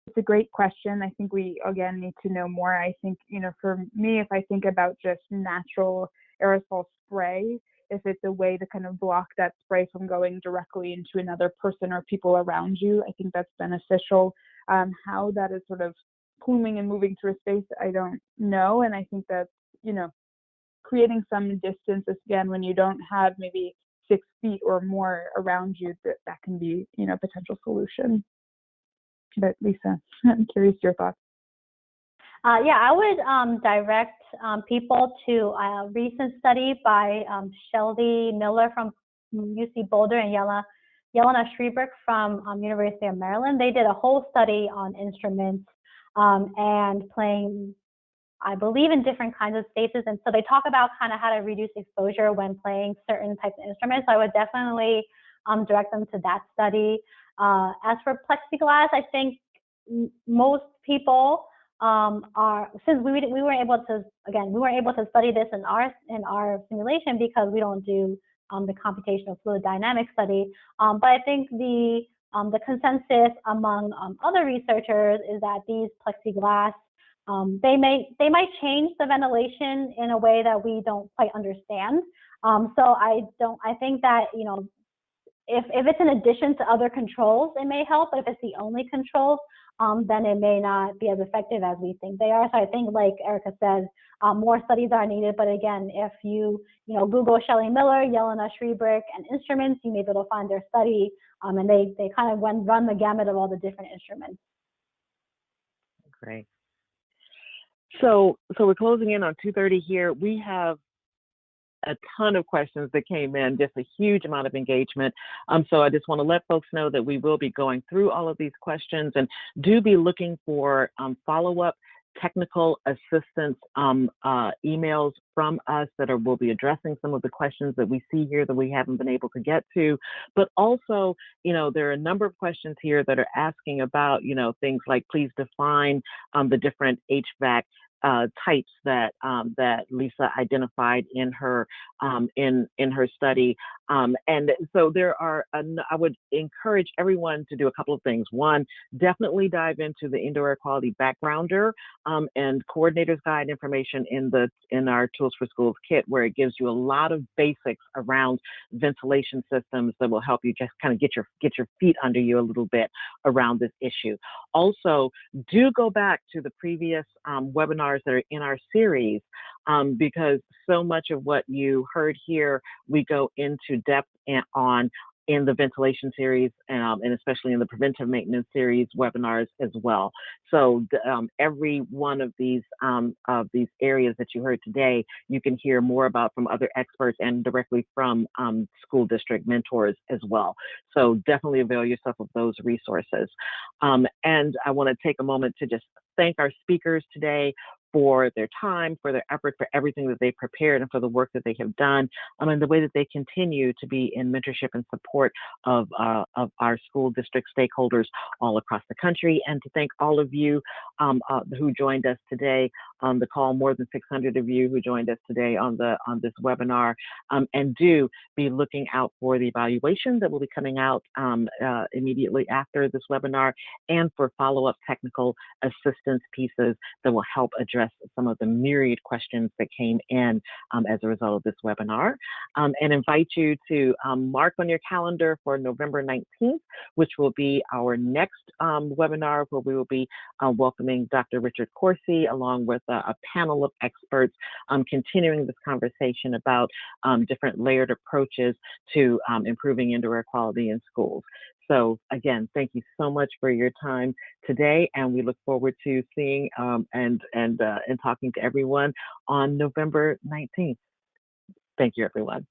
It's a great question. I think we, again, need to know more. I think, for me, if I think about just natural aerosol spray, if it's a way to kind of block that spray from going directly into another person or people around you, I think that's beneficial. How that is sort of pluming and moving through space, I don't know. And I think that, creating some distance, again, when you don't have maybe 6 feet or more around you, that can be, a potential solution. But Lisa, I'm curious your thoughts. Yeah, I would direct people to a recent study by Shelby Miller from UC Boulder and Jelena Schreiber from University of Maryland. They did a whole study on instruments and playing, I believe, in different kinds of spaces. And so they talk about kind of how to reduce exposure when playing certain types of instruments. So I would definitely direct them to that study. As for plexiglass, I think most people since we weren't able to study this in our simulation because we don't do the computational fluid dynamics study. But I think the consensus among other researchers is that these plexiglass they might change the ventilation in a way that we don't quite understand. So I think that if it's in addition to other controls, it may help, but if it's the only control, then it may not be as effective as we think they are. So I think, like Erica said, more studies are needed. But again, if you Google Shelly Miller, Jelena Schreiber, and instruments, you may be able to find their study, and they kind of run the gamut of all the different instruments. Great. So we're closing in on 2:30 here. We have a ton of questions that came in, just a huge amount of engagement. So I just want to let folks know that we will be going through all of these questions, and do be looking for follow-up technical assistance emails from us that will be addressing some of the questions that we see here that we haven't been able to get to. But also, there are a number of questions here that are asking about, things like, please define the different HVAC types that Lisa identified in her study. And so I would encourage everyone to do a couple of things. One, definitely dive into the indoor air quality backgrounder and coordinator's guide information in our Tools for Schools kit, where it gives you a lot of basics around ventilation systems that will help you just kind of get your feet under you a little bit around this issue. Also, do go back to the previous webinars that are in our series, because so much of what you heard here, we go into depth on in the ventilation series, and especially in the preventive maintenance series webinars as well. So every one of these areas that you heard today, you can hear more about from other experts and directly from school district mentors as well. So definitely avail yourself of those resources. And I want to take a moment to just thank our speakers today for their time, for their effort, for everything that they prepared, and for the work that they have done, and the way that they continue to be in mentorship and support of our school district stakeholders all across the country. And to thank all of you who joined us today on the call, more than 600 of you who joined us today on this webinar. And do be looking out for the evaluation that will be coming out immediately after this webinar, and for follow-up technical assistance pieces that will help address some of the myriad questions that came in as a result of this webinar, and invite you to mark on your calendar for November 19th, which will be our next webinar, where we will be welcoming Dr. Richard Corsi along with a panel of experts, continuing this conversation about different layered approaches to improving indoor air quality in schools. So again, thank you so much for your time today, and we look forward to seeing and talking to everyone on November 19th. Thank you, everyone.